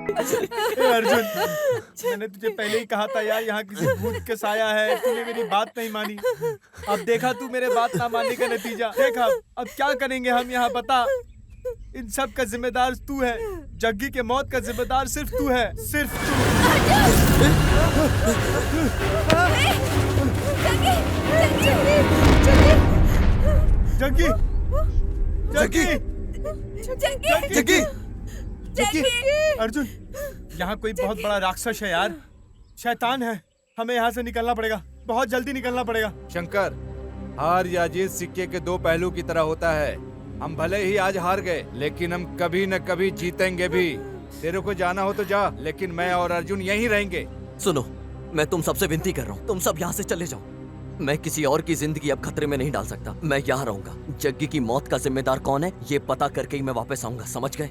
अर्जुन, मैंने तुझे पहले ही कहा था यार, यहाँ किसी भूत के साया है। तूने मेरी बात नहीं मानी। अब देखा तू मेरे बात ना मानने का नतीजा। देखा अब क्या करेंगे हम यहाँ, बता। इन सब का जिम्मेदार तू है। जग्गी के मौत का जिम्मेदार सिर्फ तू है, सिर्फ तू। जग्गी, जग्गी, जग्गी, जग्गी, अर्जुन, यहाँ कोई बहुत बड़ा राक्षस है यार, शैतान है। हमें यहाँ से निकलना पड़ेगा, बहुत जल्दी निकलना पड़ेगा। शंकर, हार या जीत सिक्के के दो पहलू की तरह होता है। हम भले ही आज हार गए, लेकिन हम कभी न कभी जीतेंगे भी। तेरे को जाना हो तो जा, लेकिन मैं और अर्जुन यहीं रहेंगे। सुनो, मैं तुम सबसे विनती कर रहा हूँ, तुम सब यहाँ से चले जाओ। मैं किसी और की जिंदगी अब खतरे में नहीं डाल सकता। मैं यहाँ रहूंगा। जग्गी की मौत का जिम्मेदार कौन है, ये पता करके ही मैं वापस आऊंगा, समझ गए?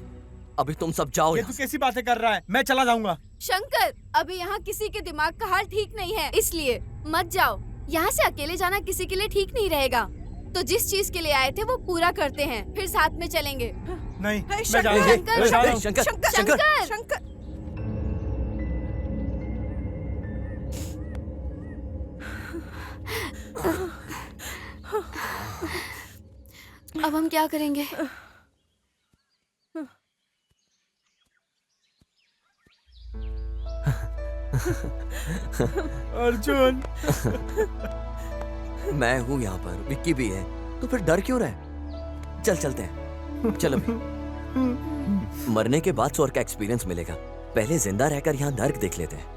अभी तुम सब जाओ। ये तू कैसी बातें कर रहा है? मैं चला जाऊंगा। शंकर, अभी यहाँ किसी के दिमाग का हाल ठीक नहीं है, इसलिए मत जाओ। यहाँ से अकेले जाना किसी के लिए ठीक नहीं रहेगा। तो जिस चीज के लिए आए थे वो पूरा करते हैं, फिर साथ में चलेंगे। नहीं, मैं शंकर, जा रहा हूँ। शंकर, मैं जा रहा हूँ। शंकर, शंकर, शंकर, शंकर, अब हम क्या करेंगे? अर्जुन, मैं हूँ यहाँ पर, विक्की भी है, तो फिर डर क्यों रहे? चल चलते हैं, चलो। मरने के बाद स्वर्ग का एक्सपीरियंस मिलेगा, पहले जिंदा रहकर यहाँ नर्क देख लेते हैं।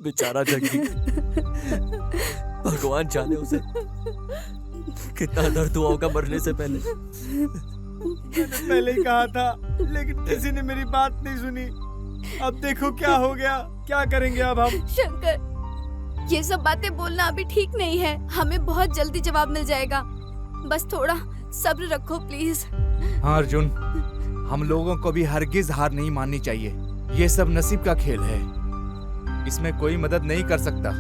बेचारा जग्गी, भगवान जाने उसे कितना दर्द हुआ होगा मरने से पहले। मैंने पहले ही कहा था, लेकिन किसी ने मेरी बात नहीं सुनी। अब देखो क्या हो गया। क्या करेंगे अब हम? शंकर, ये सब बातें बोलना अभी ठीक नहीं है। हमें बहुत जल्दी जवाब मिल जाएगा, बस थोड़ा सब्र रखो प्लीज। हाँ अर्जुन, हम लोगों को भी हरगिज हार नहीं माननी चाहिए। ये सब नसीब का खेल है, इसमें कोई मदद नहीं कर सकता।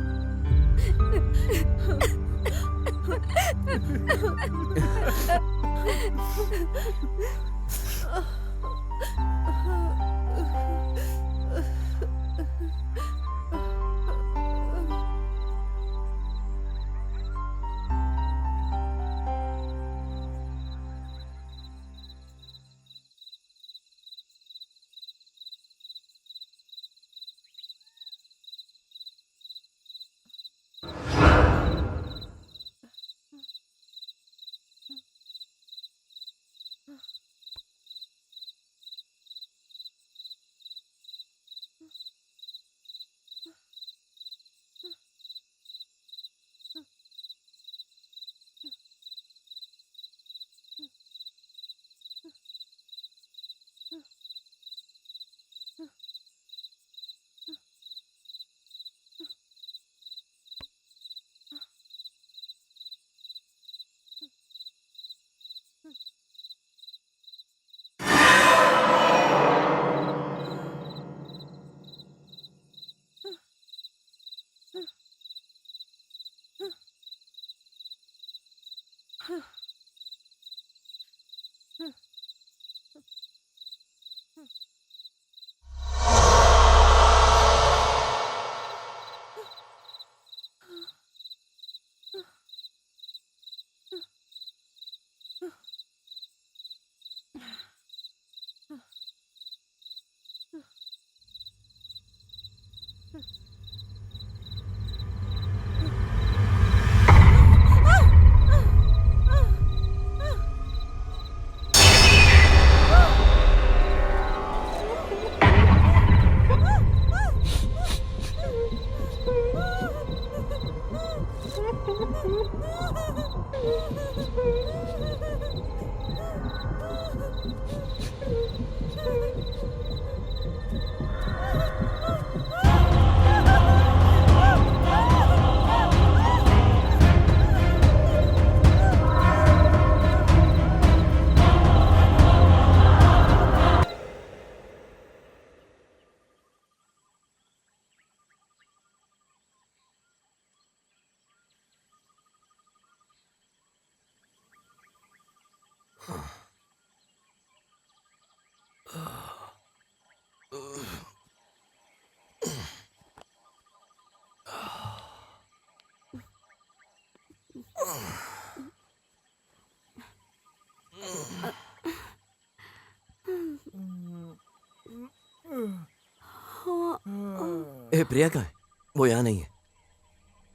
ए प्रिया कहाँ है? वो यहाँ नहीं है।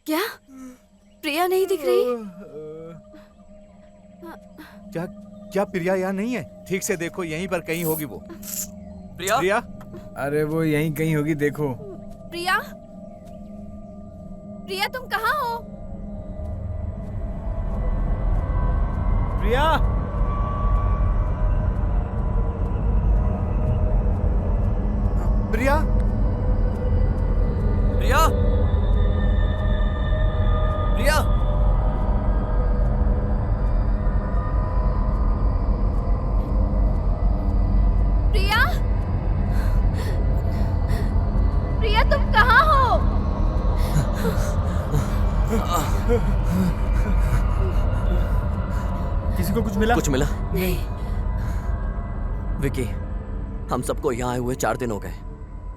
क्या प्रिया नहीं दिख रही? क्या क्या प्रिया यहाँ नहीं है? ठीक से देखो, यहीं पर कहीं होगी वो। प्रिया? प्रिया? अरे वो यहीं कहीं होगी, देखो। प्रिया, प्रिया तुम कहाँ हो? प्रिया, प्रिया? प्रिया? प्रिया? प्रिया, प्रिया तुम कहाँ हो? किसी को कुछ मिला? कुछ मिला? नहीं। विकी, हम सबको यहाँ आए हुए 4 दिन हो गए।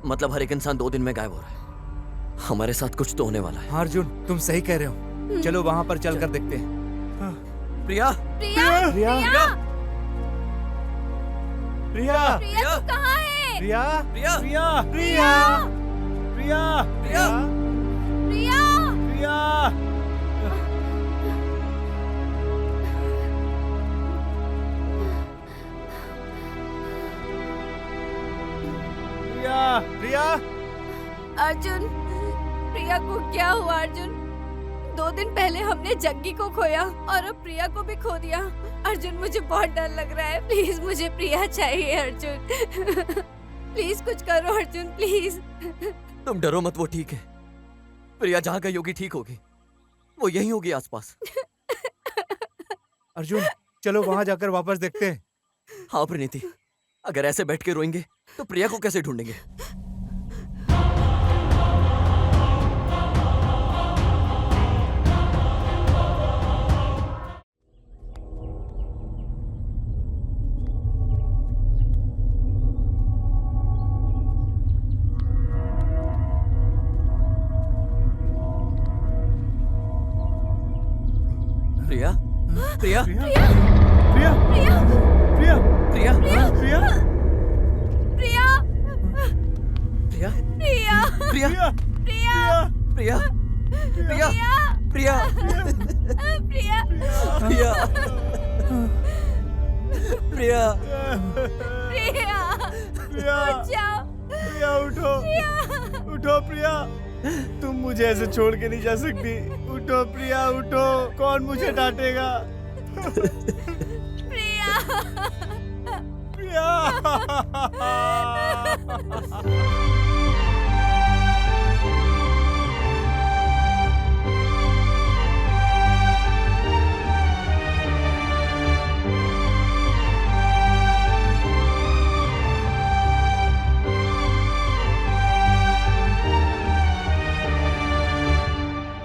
मतलब हर एक इंसान 2 दिन में गायब हो रहा है। हमारे साथ कुछ तो होने वाला है। हाँ अर्जुन, तुम सही कह रहे हो। चलो वहाँ पर चलकर देखते हैं। प्रिया? प्रिया, प्रिया? प्रिया, प्रिया? प्रिया तू कहाँ है? प्रिया? प्रिया? प्रिया? प्रिया? प्रिया? प्रिया? प्रिया, प्रिया? प्रिया? प्रिया? अर्जुन, प्रिया को क्या हुआ अर्जुन? 2 दिन पहले हमने जग्गी को खोया और अब प्रिया को भी खो दिया। अर्जुन मुझे बहुत डर लग रहा है। प्लीज मुझे प्रिया चाहिए अर्जुन। प्लीज कुछ करो अर्जुन, प्लीज। तुम डरो मत, वो ठीक है। प्रिया जहाँ गई होगी ठीक होगी। वो यहीं होगी आसपास। अर्जुन चलो वहाँ जाकर वापस देखते हैं। हाँ प्रीति, अगर ऐसे बैठ के रोएंगे तो प्रिया को कैसे ढूंढेंगे? प्रिया? प्रिया? प्रिया? प्रिया? प्रिया, प्रिया? प्रिया? प्रिया? प्रिया, प्रिया? प्रिया, प्रिया? प्रिया, प्रिया? प्रिया, प्रिया? प्रिया, प्रिया? प्रिया, प्रिया? प्रिया? बचाओ। प्रिया उठो, उठो प्रिया, तुम मुझे ऐसे छोड़ के नहीं जा सकती। उठो प्रिया, उठो, कौन मुझे डांटेगा? प्रिया, प्रिया?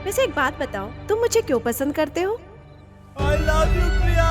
वैसे एक बात बताओ, तुम मुझे क्यों पसंद करते हो? I love you प्रिया।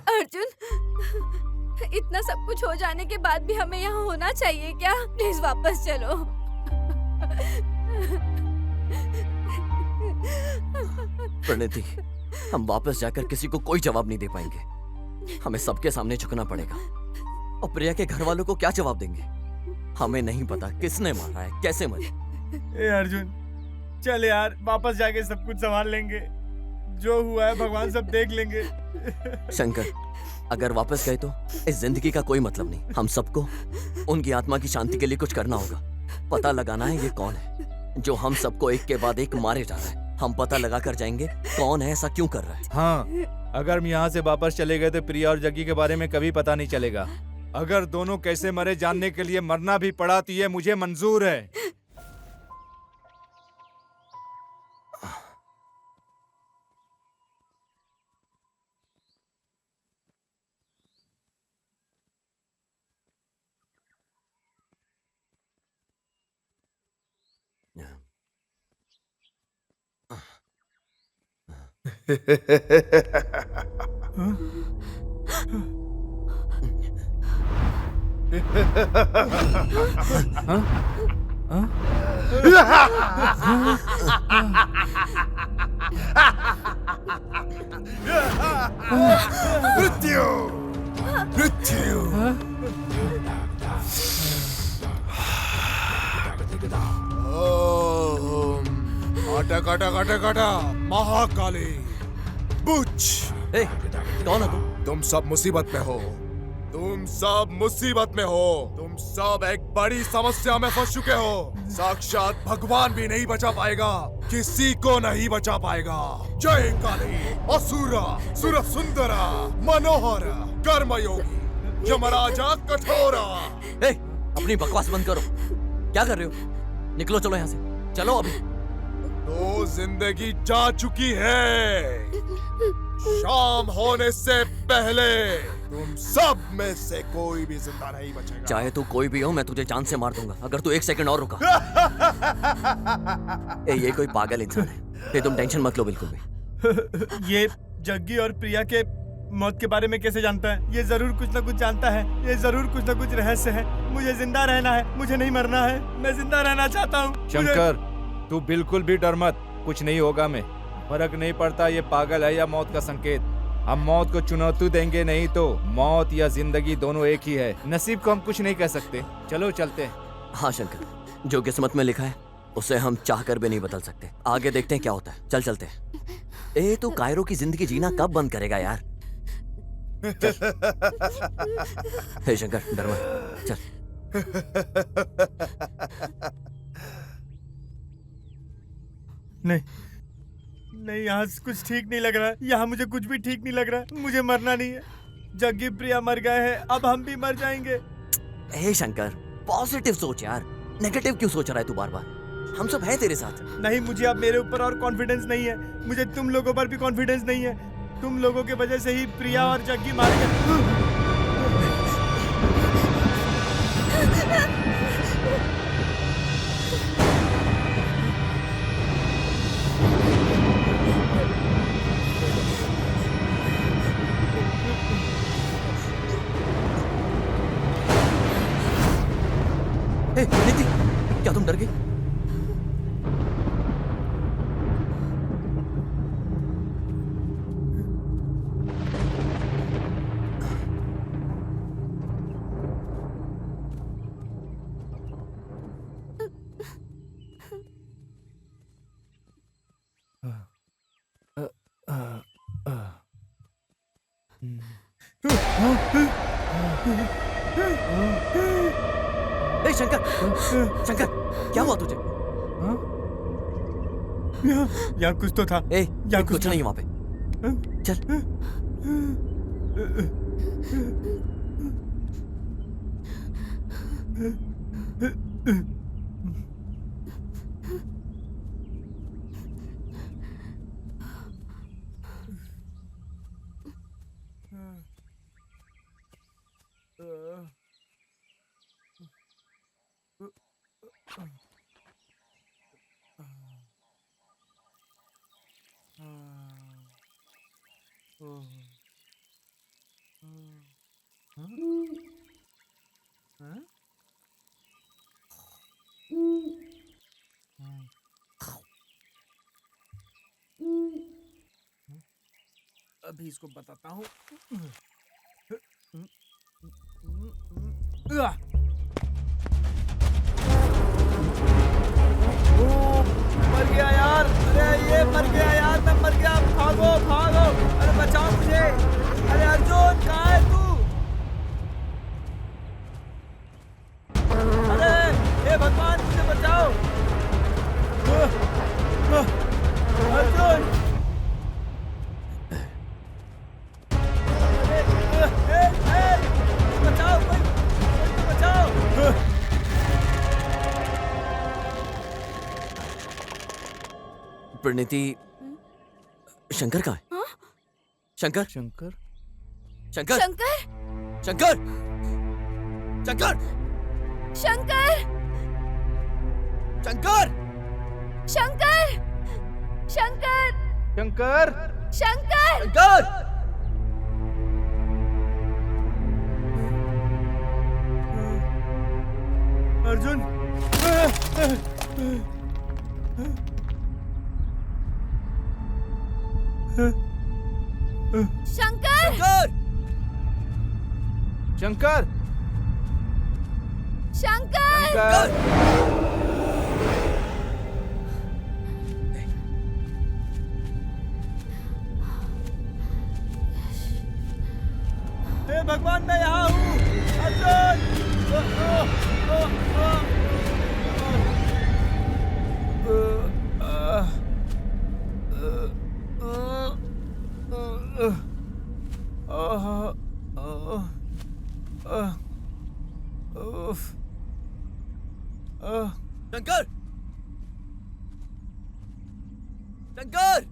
अर्जुन, इतना सब कुछ हो जाने के बाद भी हमें यहाँ होना चाहिए क्या? प्लीज वापस चलो। प्रणति, हम वापस जाकर किसी को कोई जवाब नहीं दे पाएंगे। हमें सबके सामने झुकना पड़ेगा। और प्रिया के घर वालों को क्या जवाब देंगे? हमें नहीं पता किसने मारा है, कैसे मरे। ए अर्जुन, चल यार, वापस जाके सब कुछ संभाल लेंगे। जो हुआ है भगवान सब देख लेंगे। शंकर, अगर वापस गए तो इस जिंदगी का कोई मतलब नहीं। हम सबको उनकी आत्मा की शांति के लिए कुछ करना होगा। पता लगाना है ये कौन है जो हम सबको एक के बाद एक मारे जा रहा है। हम पता लगा कर जाएंगे कौन है, ऐसा क्यों कर रहा है। हाँ, अगर हम यहाँ से वापस चले गए तो प्रिया और जग्गी के बारे में कभी पता नहीं चलेगा। अगर दोनों कैसे मरे जानने के लिए मरना भी पड़ा तो ये मुझे मंजूर है। मृत्यु मृत्यु ओम अटक अटक अटक अटक महाकाली बुच। ए, कौन है तुम? तुम सब मुसीबत में हो। तुम सब मुसीबत में हो। तुम सब एक बड़ी समस्या में फंस चुके हो। साक्षात भगवान भी नहीं बचा पाएगा, किसी को नहीं बचा पाएगा। जय काली, असुरा, सुर सुंदरा, मनोहर, कर्मयोगी, यमराजा कठोरा। ए, अपनी बकवास बंद करो। क्या कर रहे हो? निकलो, चलो यहाँ से, चलो अभी। तो जिंदगी जा चुकी है। शाम होने से पहले तुम सब में से कोई भी जिंदा नहीं बचेगा। चाहे तू कोई भी हो, मैं तुझे जान से मार दूंगा अगर तू एक सेकंड और रुका। ए, ये कोई पागल इंसान है। ए, तुम टेंशन मत लो बिल्कुल भी। ये जग्गी और प्रिया के मौत के बारे में कैसे जानता है? ये जरूर कुछ ना कुछ जानता है। ये जरूर कुछ ना कुछ रहस्य है। मुझे जिंदा रहना है, मुझे नहीं मरना है। मैं जिंदा रहना चाहता हूँ। शंकर, तू बिल्कुल भी डर मत, कुछ नहीं होगा। मैं फर्क नहीं पड़ता ये पागल है या मौत का संकेत। हम मौत को चुनौती देंगे नहीं तो मौत या जिंदगी दोनों एक ही है। नसीब को हम कुछ नहीं कह सकते। चलो चलते हैं। हाँ शंकर, जो किस्मत में लिखा है उसे हम चाह कर भी नहीं बदल सकते। आगे देखते हैं क्या होता है। चल चलते हैं। ए, तू कायरो की जिंदगी जीना कब बंद करेगा यार? हे शंकर, डर मत, चल। नहीं नहीं, यहाँ से कुछ ठीक नहीं लग रहा है। यहाँ मुझे कुछ भी ठीक नहीं लग रहा है। मुझे मरना नहीं है। जग्गी प्रिया मर गए हैं, अब हम भी मर जाएंगे। हे शंकर, पॉजिटिव सोच यार। नेगेटिव क्यों सोच रहा है तू बार बार? हम सब हैं तेरे साथ। नहीं, मुझे अब मेरे ऊपर और कॉन्फिडेंस नहीं है। मुझे तुम लोगों पर भी कॉन्फिडेंस नहीं है। तुम लोगों के वजह से ही प्रिया और जग्गी मारे गए। नीति, क्या तुम डर गई? शंकर, शंकर, क्या हुआ तुझे? यहाँ कुछ तो था। यहाँ कुछ नहीं वहाँ पे। चल। अभी इसको बताता हूँ। मर गया यार, अरे ये मर गया यार, मैं मर गया, भागो भागो, अरे बचाओ मुझे, अरे अर्जुन कहाँ है तू? अरे हे भगवान मुझे बचाओ, अर्जुन, अरे बचाओ, कोई तो बचाओ। प्रणीति, शंकर कहाँ है? हाँ? शंकर शंकर शंकर शंकर शंकर शंकर शंकर शंकर शंकर शंकर शंकर शंकर शंकर अर्जुन, शंकर शंकर शंकर शंकर हे भगवान मैं यहाँ हूँ, अर्जुन। शंकर शंकर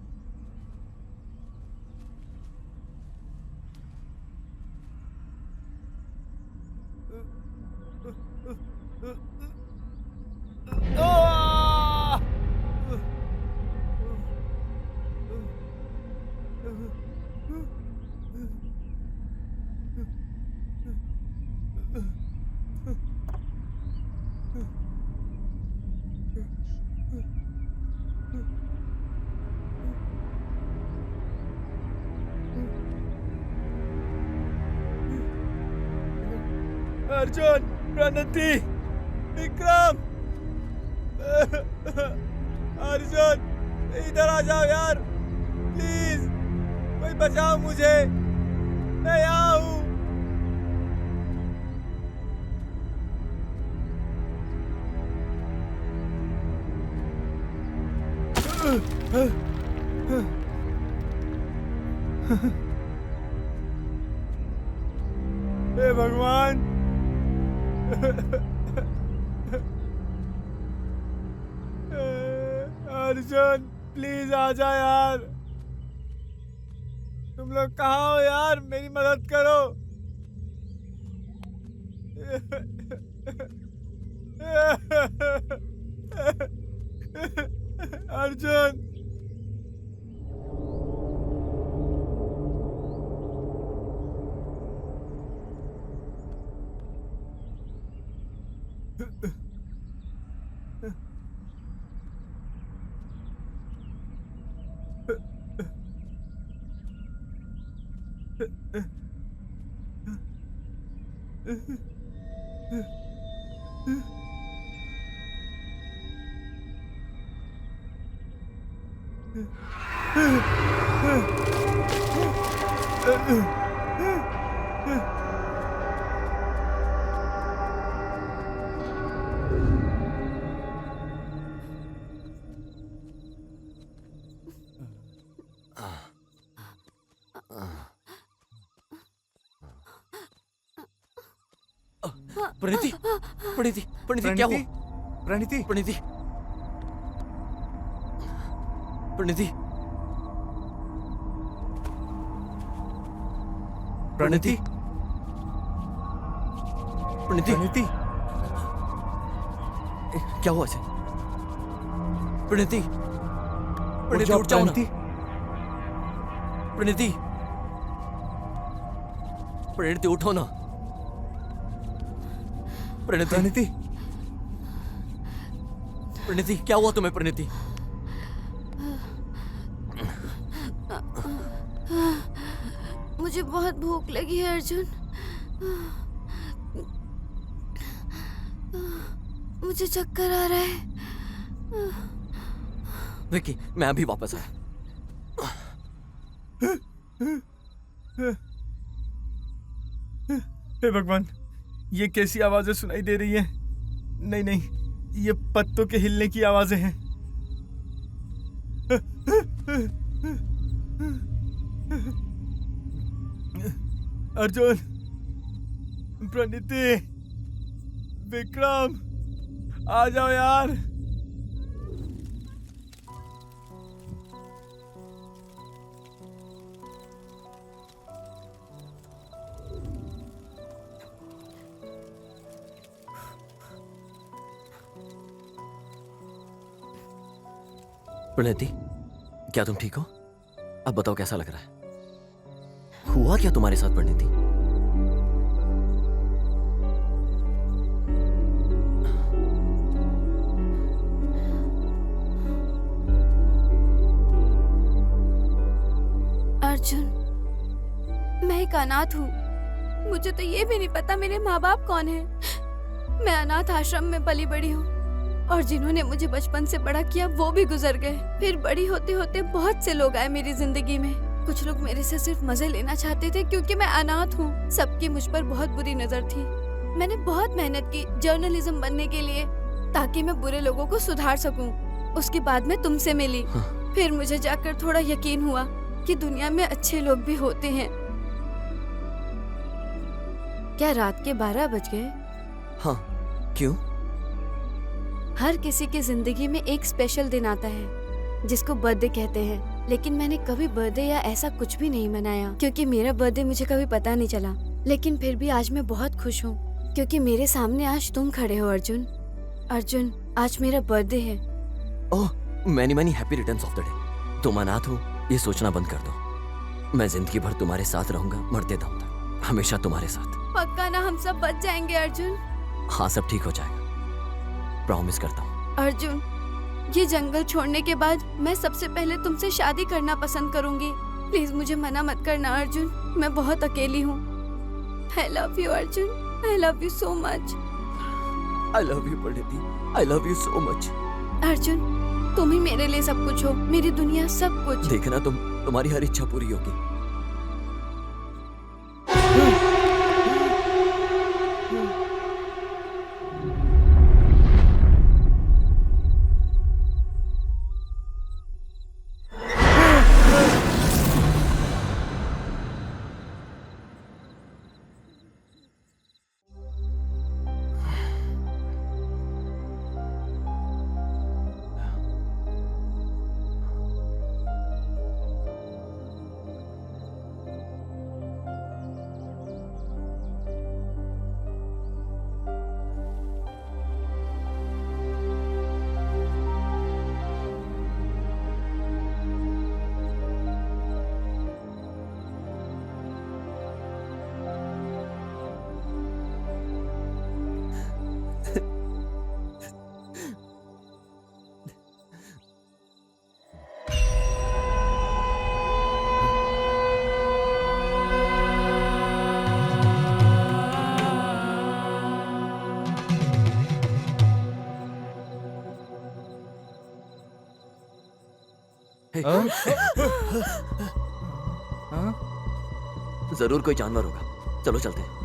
अर्जुन, प्रणति, विक्रम, अर्जुन इधर आ जाओ यार, प्लीज, कोई बचाओ मुझे, मैं यहाँ हूँ। हे भगवान, अर्जुन प्लीज आ जा यार, तुम लोग कहाँ हो यार, मेरी मदद करो। अर्जुन प्रणीति प्रणीति प्रणीति क्या हुआ? प्रणीति प्रणीति प्रणीति प्रणीति प्रणीति प्रणीति क्या हुआ इसे? प्रणीति प्रणीति उठ जाओ ना। प्रणीति प्रणीति उठो ना। प्रणीति प्रणीति प्रणीति क्या हुआ तुम्हें? प्रणीति मुझे बहुत भूख लगी है अर्जुन। मुझे चक्कर आ रहा है। विक्की, मैं अभी वापस आया। हे भगवान, ये कैसी आवाजें सुनाई दे रही हैं? नहीं नहीं, ये पत्तों के हिलने की आवाजें हैं। अर्जुन, प्रणीति, विक्रम, आ जाओ यार। प्रणति, क्या तुम ठीक हो? अब बताओ कैसा लग रहा है? हुआ क्या तुम्हारे साथ प्रणति? अर्जुन, मैं एक अनाथ हूँ। मुझे तो ये भी नहीं पता मेरे माँ बाप कौन है। मैं अनाथ आश्रम में पली बड़ी हूँ और जिन्होंने मुझे बचपन से बड़ा किया वो भी गुजर गए। फिर बड़ी होते होते बहुत से लोग आए मेरी जिंदगी में। कुछ लोग मेरे से सिर्फ मजे लेना चाहते थे क्योंकि मैं अनाथ हूँ। सबकी मुझ पर बहुत बुरी नजर थी। मैंने बहुत मेहनत की जर्नलिज्म बनने के लिए ताकि मैं बुरे लोगों को सुधार सकूं। उसके बाद मैं तुमसे मिली। फिर मुझे जाकर थोड़ा यकीन हुआ कि दुनिया में अच्छे लोग भी होते हैं। क्या रात के 12 बज गए? हाँ, क्यों? हर किसी की जिंदगी में एक स्पेशल दिन आता है जिसको बर्थडे कहते हैं, लेकिन मैंने कभी बर्थडे या ऐसा कुछ भी नहीं मनाया क्योंकि मेरा बर्थडे मुझे कभी पता नहीं चला। लेकिन फिर भी आज मैं बहुत खुश हूँ क्योंकि मेरे सामने आज तुम खड़े हो अर्जुन। अर्जुन, आज मेरा बर्थडे है। Oh, many many happy returns of the day. तुम अनाथ हो ये सोचना बंद कर दो। मैं जिंदगी भर तुम्हारे साथ रहूंगा, मरते दम तक, हमेशा तुम्हारे साथ। पक्का ना? हम सब बच जाएंगे अर्जुन? हाँ, सब ठीक हो जाएगा, प्रॉमिस करता हूँ। अर्जुन, ये जंगल छोड़ने के बाद मैं सबसे पहले तुमसे शादी करना पसंद करूंगी। प्लीज मुझे मना मत करना अर्जुन, मैं बहुत अकेली हूँ। I love you Arjun, I love you so much. I love you Pranati, I love you so much. Arjun, तुम ही मेरे लिए सब कुछ हो, मेरी दुनिया सब कुछ। देखना, तुम्हारी हर इच्छा पूरी होगी। जरूर कोई जानवर होगा, चलो चलते हैं।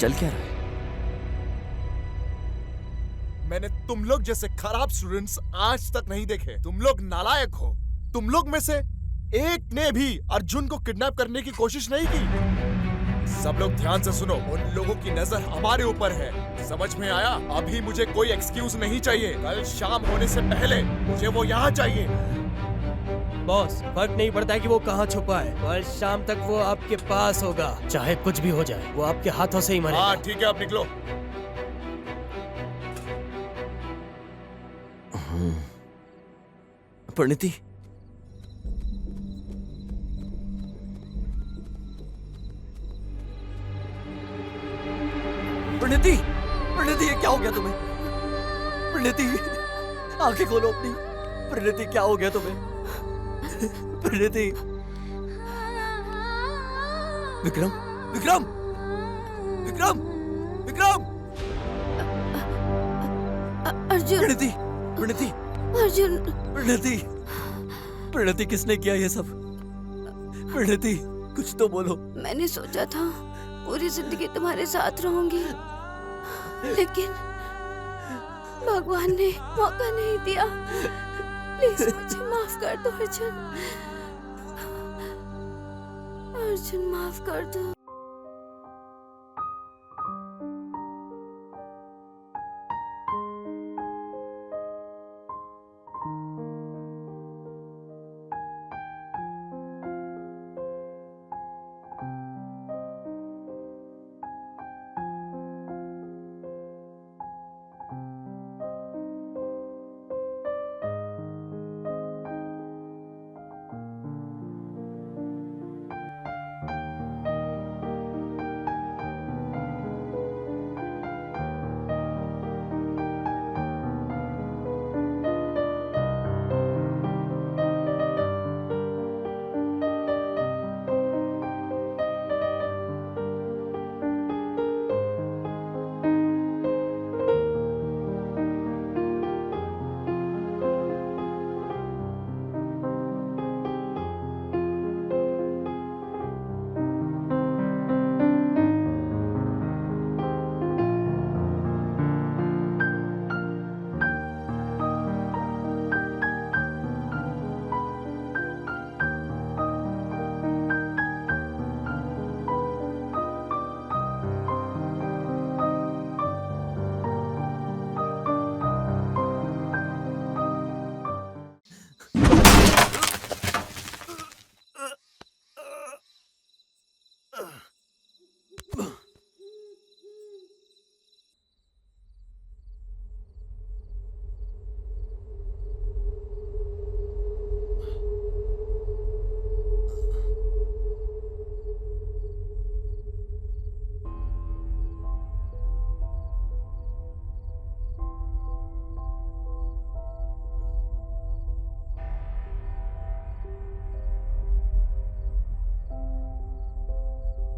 चल क्या रहा है? मैंने तुम लोग जैसे खराब स्टूडेंट्स आज तक नहीं देखे। तुम लोग नालायक हो। तुम लोग में से एक ने भी अर्जुन को किडनैप करने की कोशिश नहीं की। सब लोग ध्यान से सुनो, उन लोगों की नजर हमारे ऊपर है। समझ में आया? अभी मुझे कोई एक्सक्यूज नहीं चाहिए। कल शाम होने से पहले मुझे वो यहाँ चाहिए। बॉस, फर्क नहीं पड़ता कि वो कहाँ छुपा है, कल शाम तक वो आपके पास होगा। चाहे कुछ भी हो जाए, वो आपके हाथों से ही मरेगा। हाँ ठीक है, अब निकलो। परिणीति, परिणीति, परिणीति, ये क्या हो गया तुम्हें? परिणीति, आंखें खोलो अपनी। परिणीति, क्या हो गया तुम्हें? परिणीति, विक्रम, विक्रम, विक्रम, विक्रम, अर्जुन, परिणीति, परिणीति, अर्जुन, परिणीति, परिणीति, किसने किया ये सब? परिणीति, कुछ तो बोलो। मैंने सोचा था पूरी जिंदगी तुम्हारे साथ रहूंगी, लेकिन भगवान ने मौका नहीं दिया। प्लीज मुझे माफ कर दो अर्जुन। अर्जुन, माफ कर दो।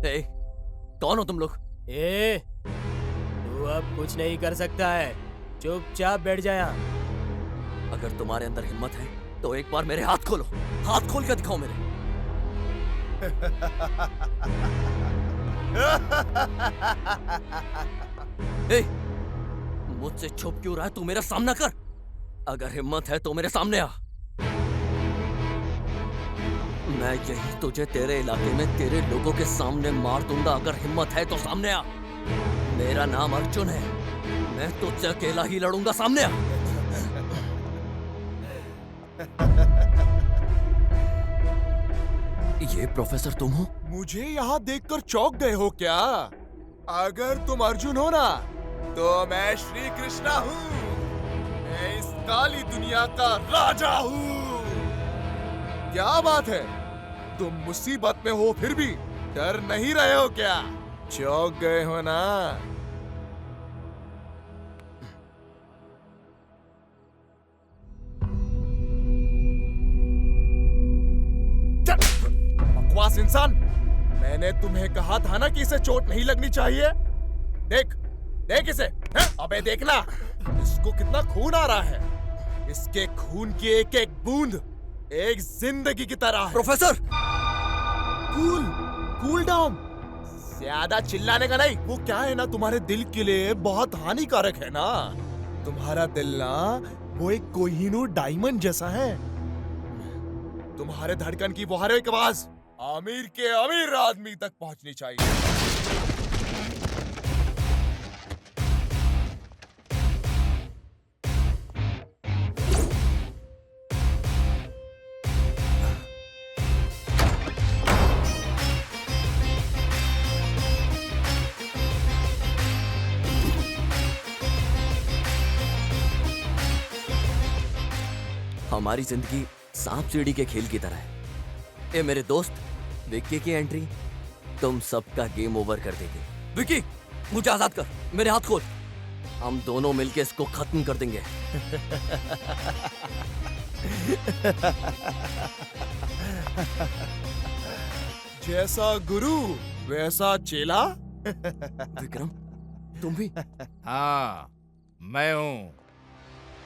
ए, कौन हो तुम लोग? तू अब कुछ नहीं कर सकता है, चुपचाप बैठ जा यहाँ। अगर तुम्हारे अंदर हिम्मत है तो एक बार मेरे हाथ खोलो, हाथ खोल कर दिखाओ मेरे। ए, मुझसे छुप क्यों रहा है? तू मेरा सामना कर। अगर हिम्मत है तो मेरे सामने आ। मैं यही तुझे तेरे इलाके में तेरे लोगों के सामने मार दूंगा। अगर हिम्मत है तो सामने आ। मेरा नाम अर्जुन है, मैं तुझसे अकेला ही लड़ूंगा। सामने आ। ये प्रोफेसर तुम हो? मुझे यहाँ देखकर चौंक गए हो क्या? अगर तुम अर्जुन हो ना, तो मैं श्री कृष्णा हूँ। मैं इस काली दुनिया का राजा हूँ। क्या बात है, तुम मुसीबत में हो फिर भी डर नहीं रहे हो क्या? चौंक गए हो ना? बकवास इंसान, मैंने तुम्हें कहा था ना कि इसे चोट नहीं लगनी चाहिए। देख, देख इसे। अबे देखना, इसको कितना खून आ रहा है। इसके खून की एक एक बूंद एक जिंदगी की तरह है। Professor, cool, cool down. ज्यादा चिल्लाने का नहीं। वो क्या है ना, तुम्हारे दिल के लिए बहुत हानिकारक है ना। तुम्हारा दिल ना वो एक कोहिनूर डायमंड जैसा है। तुम्हारे धड़कन की वो हर एक आवाज अमीर के अमीर आदमी तक पहुंचनी चाहिए। हमारी जिंदगी सांप सीढ़ी के खेल की तरह है। ये मेरे दोस्त विक्की की एंट्री तुम सबका गेम ओवर कर देगी। विक्की, मुझे आजाद कर, मेरे हाथ खोल। हम दोनों मिलके इसको खत्म कर देंगे। जैसा गुरु वैसा चेला। विक्रम, तुम भी? हाँ, मैं हूँ।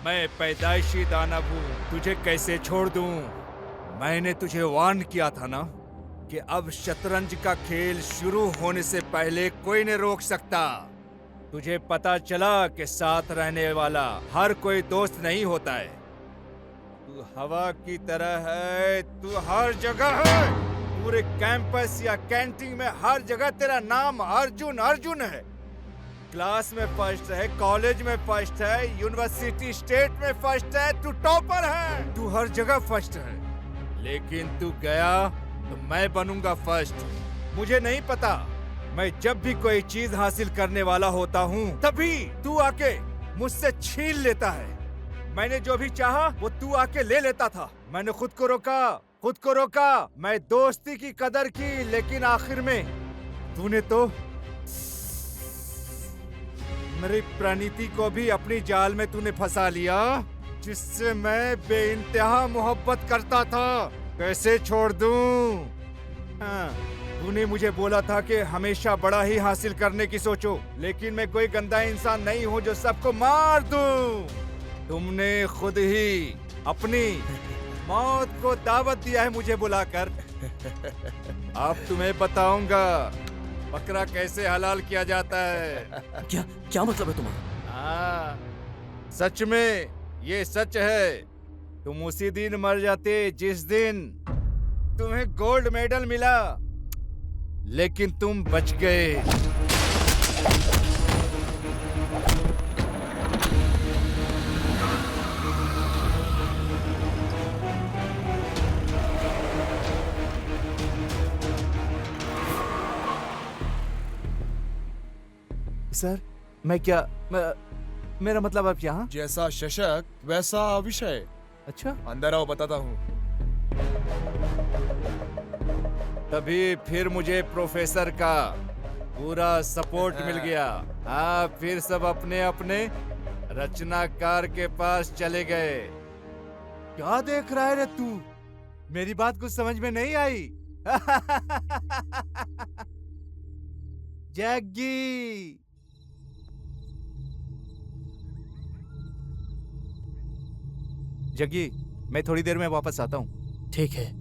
मैं पैदाइशी दानव हूँ। तुझे कैसे छोड़ दूँ? मैंने तुझे वार्न किया था ना कि अब शतरंज का खेल शुरू होने से पहले कोई नहीं रोक सकता। तुझे पता चला कि साथ रहने वाला हर कोई दोस्त नहीं होता है। तू हवा की तरह है, तू हर जगह है। पूरे कैंपस या कैंटीन में हर जगह तेरा नाम अर्जुन अर्जुन है। क्लास में फर्स्ट है, कॉलेज में फर्स्ट है, यूनिवर्सिटी स्टेट में फर्स्ट है। तू टॉपर है, तू हर जगह फर्स्ट है। लेकिन तू गया तो मैं बनूंगा फर्स्ट। मुझे नहीं पता, मैं जब भी कोई चीज हासिल करने वाला होता हूँ तभी तू आके मुझसे छीन लेता है। मैंने जो भी चाहा वो तू आके ले लेता था। मैंने खुद को रोका। मैं दोस्ती की कदर की, लेकिन आखिर में तूने तो मेरी प्रणीति को भी अपनी जाल में तूने फंसा लिया, जिससे मैं बेइंतहा मोहब्बत करता था। कैसे छोड़ दूं? हाँ, तूने मुझे बोला था कि हमेशा बड़ा ही हासिल करने की सोचो, लेकिन मैं कोई गंदा इंसान नहीं हूँ जो सबको मार दूं। तुमने खुद ही अपनी मौत को दावत दिया है मुझे बुलाकर। अब तुम्हें बताऊंगा बकरा कैसे हलाल किया जाता है। क्या मतलब है तुम्हारा? हाँ, सच में ये सच है। तुम उसी दिन मर जाते जिस दिन तुम्हें गोल्ड मेडल मिला, लेकिन तुम बच गए। सर, मेरा मतलब आप यहाँ? जैसा शशक वैसा विषय। अच्छा, अंदर आओ, बताता हूँ। तभी फिर मुझे प्रोफेसर का पूरा सपोर्ट मिल गया। हाँ, फिर सब अपने अपने रचनाकार के पास चले गए। क्या देख रहा है रे तू? मेरी बात कुछ समझ में नहीं आई? जग्गी, जग्गी, मैं थोड़ी देर में वापस आता हूँ। ठीक है।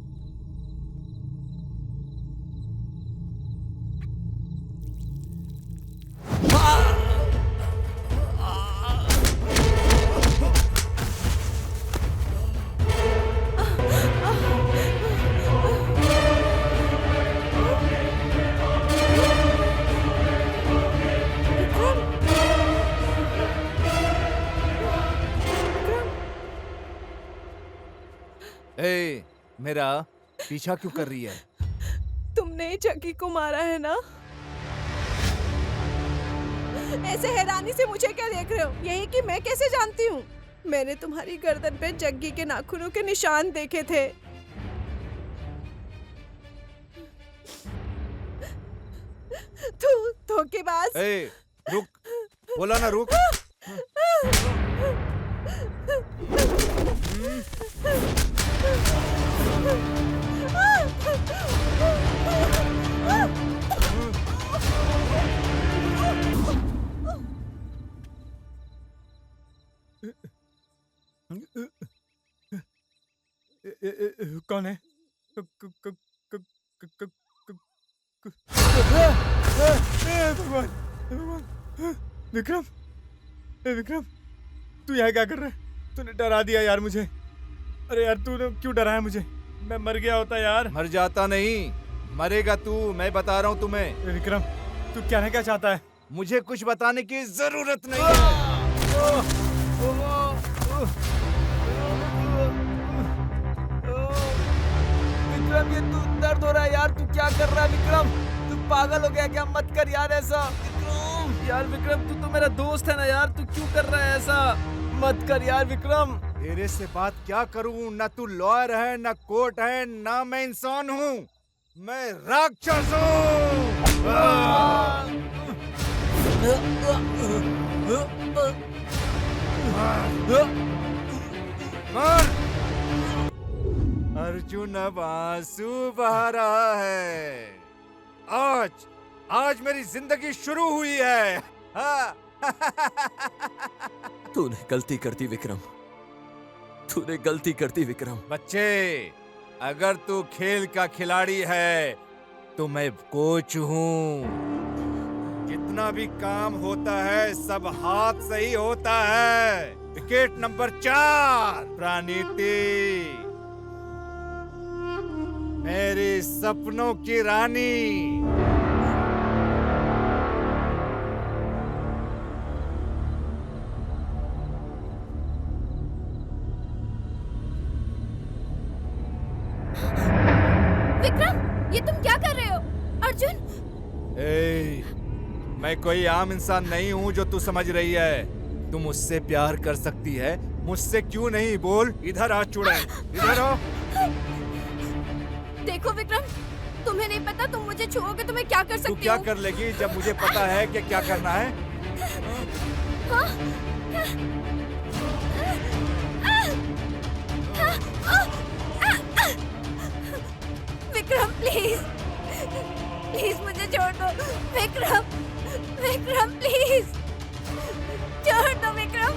ए, मेरा पीछा क्यों कर रही है? तुमने जग्गी को मारा है ना? ऐसे हैरानी से मुझे क्या देख रहे हो? यही कि मैं कैसे जानती हूँ? मैंने तुम्हारी गर्दन पे जग्गी के नाखूनों के निशान देखे थे। तू धोखेबाज। ए, रुक, बोला ना रुक। कौन है? भगवान भगवान। विक्रम, विक्रम, तू यहाँ क्या कर रहा है? तूने डरा दिया यार मुझे। अरे यार तूने क्यों डराया मुझे? मैं मर गया होता यार। मर जाता नहीं, मरेगा तू, मैं बता रहा हूँ तुम्हें। विक्रम, तू कहना क्या चाहता है? मुझे कुछ बताने की जरूरत नहीं है। विक्रम, ये तू दर्द हो रहा है यार, तू क्या कर रहा है विक्रम? तू पागल हो गया क्या? मत कर यार ऐसा। विक्रम यार, विक्रम तू तो मेरा दोस्त है ना यार, तू क्यों कर रहा है ऐसा? मत कर यार विक्रम। तेरे से बात क्या करूं? ना तू लॉयर है, ना कोर्ट है, ना मैं इंसान हूँ, मैं राक्षस हूँ। अर्जुन अब आंसू बहा रहा है। आज मेरी जिंदगी शुरू हुई है। तूने गलती कर दी विक्रम, तूने गलती कर दी विक्रम। बच्चे, अगर तू खेल का खिलाड़ी है तो मैं कोच हूँ। जितना भी काम होता है सब हाथ से ही होता है। विकेट नंबर 4, प्रणीति, मेरे सपनों की रानी। विक्रम, ये तुम क्या कर रहे हो? अर्जुन! मैं कोई आम इंसान नहीं हूँ जो तू समझ रही है। तू मुझसे प्यार कर सकती है, मुझसे क्यों नहीं? बोल, इधर आ चुड़ैल, इधर आ। देखो विक्रम, तुम्हें नहीं पता तुम मुझे छुओगे तो मैं क्या कर सकती तू हूँ? क्या कर लेगी जब मुझे पता है कि क्या करना है? विक्रम प्लीज, प्लीज मुझे छोड़ दो। विक्रम, विक्रम प्लीज छोड़ दो विक्रम।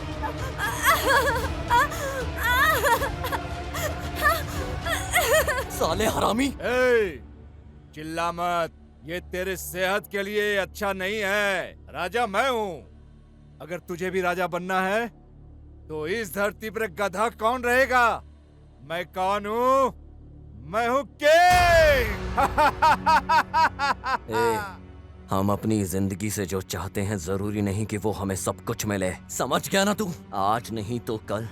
साले हरामी! चिल्ला मत, ये तेरे सेहत के लिए अच्छा नहीं है। राजा मैं हूँ। अगर तुझे भी राजा बनना है तो इस धरती पर गधा कौन रहेगा? मैं कौन हूँ? मैं हूँ किंग। हम अपनी जिंदगी से जो चाहते हैं जरूरी नहीं कि वो हमें सब कुछ मिले। समझ गया ना तू? आज नहीं तो कल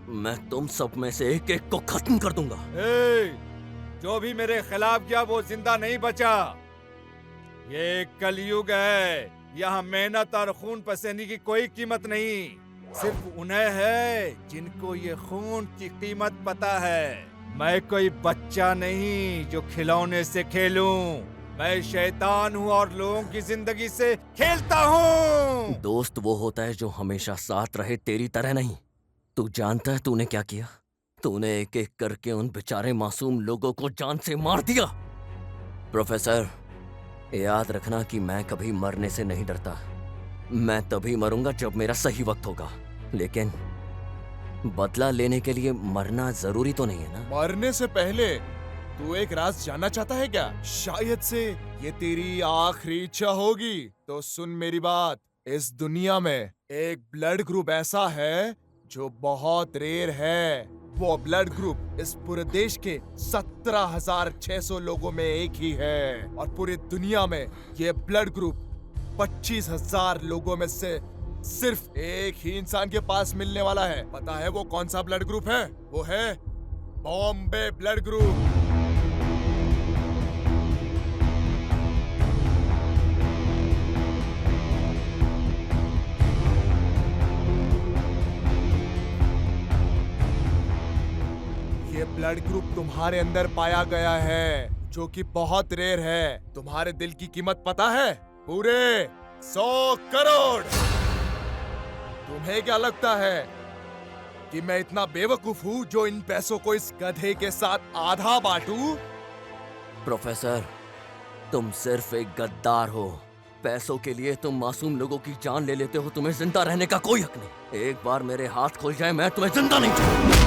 मैं तुम सब में से एक एक को खत्म कर दूंगा। जो भी मेरे खिलाफ गया वो जिंदा नहीं बचा। ये कलयुग है, यहाँ मेहनत और खून पसीने की कोई कीमत नहीं। सिर्फ उन्हें है जिनको ये खून की कीमत पता है। मैं कोई बच्चा नहीं जो खिलौने से खेलूं। मैं शैतान हूँ और लोगों की जिंदगी से खेलता हूँ। दोस्त वो होता है जो हमेशा साथ रहे, तेरी तरह नहीं। तू जानता है तूने क्या किया? तूने एक एक करके उन बेचारे मासूम लोगों को जान से मार दिया। प्रोफेसर, याद रखना कि मैं कभी मरने से नहीं डरता। मैं तभी मरूंगा जब मेरा सही वक्त होगा, लेकिन बदला लेने के लिए मरना जरूरी तो नहीं है ना? मरने से पहले तू एक राज जानना चाहता है क्या? शायद से ये तेरी आखिरी इच्छा होगी। तो सुन मेरी बात, इस दुनिया में एक ब्लड ग्रुप ऐसा है जो बहुत रेयर है। वो ब्लड ग्रुप इस पूरे देश के 17,600 लोगों में एक ही है, और पूरी दुनिया में ये ब्लड ग्रुप 25,000 लोगों में से सिर्फ एक ही इंसान के पास मिलने वाला है। पता है वो कौन सा ब्लड ग्रुप है? वो है बॉम्बे ब्लड ग्रुप। ये ब्लड ग्रुप तुम्हारे अंदर पाया गया है, जो कि बहुत रेयर है। तुम्हारे दिल की कीमत पता है? पूरे 100 करोड़। तुम्हें क्या लगता है कि मैं इतना बेवकूफ हूँ जो इन पैसों को इस गधे के साथ आधा बांटूं? प्रोफेसर, तुम सिर्फ एक गद्दार हो। पैसों के लिए तुम मासूम लोगों की जान ले लेते हो। तुम्हें जिंदा रहने का कोई हक नहीं। एक बार मेरे हाथ खुल जाए, मैं तुम्हें जिंदा नहीं छोड़ूंगा।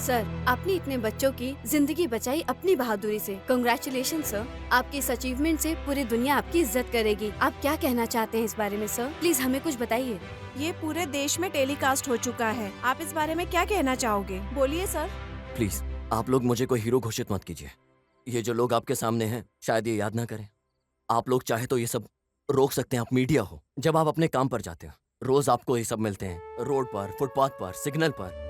सर, आपने इतने बच्चों की जिंदगी बचाई अपनी बहादुरी से। Congratulation sir. आपकी इस अचीवमेंट से पूरी दुनिया आपकी इज्जत करेगी। आप क्या कहना चाहते हैं इस बारे में सर? प्लीज हमें कुछ बताइए। ये पूरे देश में टेलीकास्ट हो चुका है। आप इस बारे में क्या कहना चाहोगे? बोलिए सर। प्लीज आप लोग मुझे कोई हीरो घोषित मत कीजिए। ये जो लोग आपके सामने हैं शायद ये याद ना करें। आप लोग चाहे तो ये सब रोक सकते हैं। आप मीडिया हो, जब आप अपने काम पर जाते हो रोज आपको ये सब मिलते हैं, रोड पर, फुटपाथ पर, सिग्नल पर।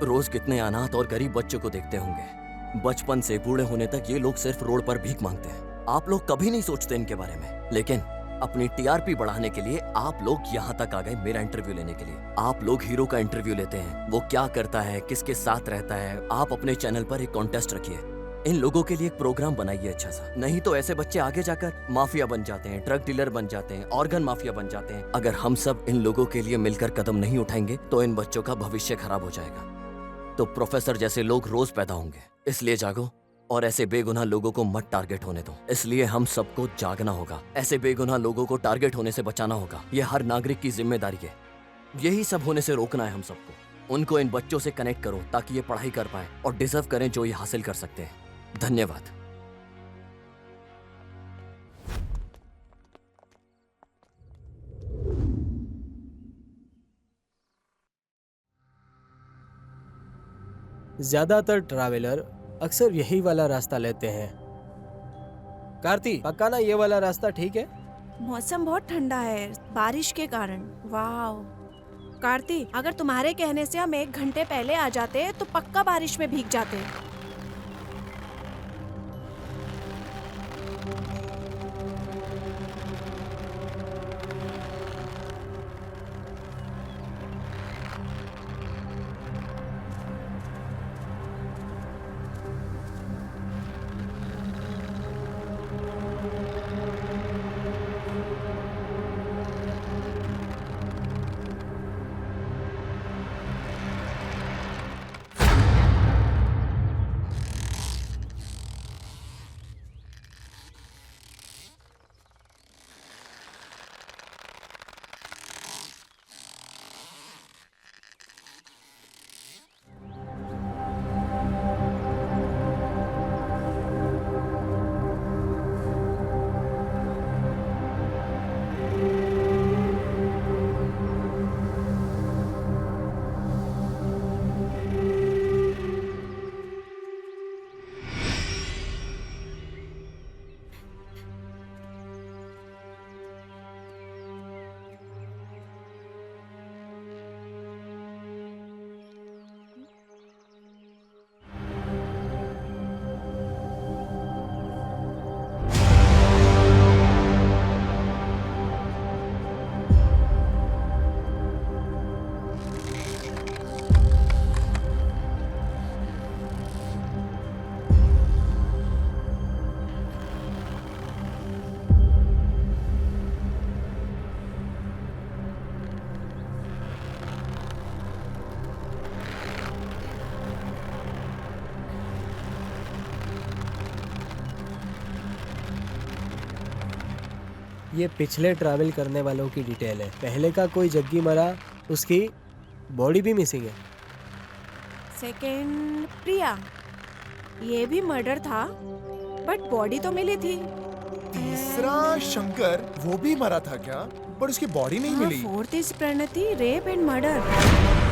रोज कितने अनाथ और गरीब बच्चों को देखते होंगे। बचपन से बूढ़े होने तक ये लोग सिर्फ रोड पर भीख मांगते हैं। आप लोग कभी नहीं सोचते इनके बारे में, लेकिन अपनी टीआरपी बढ़ाने के लिए आप लोग यहाँ तक आ गए मेरा इंटरव्यू लेने के लिए। आप लोग हीरो का इंटरव्यू लेते हैं, वो क्या करता है, किसके साथ रहता है। आप अपने चैनल पर एक कॉन्टेस्ट रखिए, इन लोगों के लिए एक प्रोग्राम बनाइए अच्छा सा। नहीं तो ऐसे बच्चे आगे जाकर माफिया बन जाते हैं, ड्रग डीलर बन जाते हैं, ऑर्गन माफिया बन जाते हैं। अगर हम सब इन लोगों के लिए मिलकर कदम नहीं उठाएंगे तो इन बच्चों का भविष्य खराब हो जाएगा। तो प्रोफेसर जैसे लोग रोज पैदा होंगे, इसलिए जागो और ऐसे बेगुनाह लोगों को मत टारगेट होने दो। इसलिए हम सबको जागना होगा, ऐसे बेगुनाह लोगों को टारगेट होने से बचाना होगा। ये हर नागरिक की जिम्मेदारी है। यही सब होने से रोकना है हम सबको। उनको इन बच्चों से कनेक्ट करो ताकि ये पढ़ाई कर पाए और डिजर्व करें जो ये हासिल कर सकते हैं। धन्यवाद। ज्यादातर ट्रैवलर अक्सर यही वाला रास्ता लेते हैं। कार्ती, पक्का ना ये वाला रास्ता ठीक है? मौसम बहुत ठंडा है बारिश के कारण। वाह कार्ती, अगर तुम्हारे कहने से हम 1 घंटे पहले आ जाते तो पक्का बारिश में भीग जाते। ये पिछले ट्रैवल करने वालों की डिटेल है। पहले का कोई जग्गी मरा, उसकी बॉडी भी मिसिंग है। सेकंड प्रिया, ये भी मर्डर था बट बॉडी तो मिली थी। तीसरा शंकर, वो भी मरा था क्या? पर उसकी बॉडी नहीं मिली। Fourth is Pranati, rape and murder.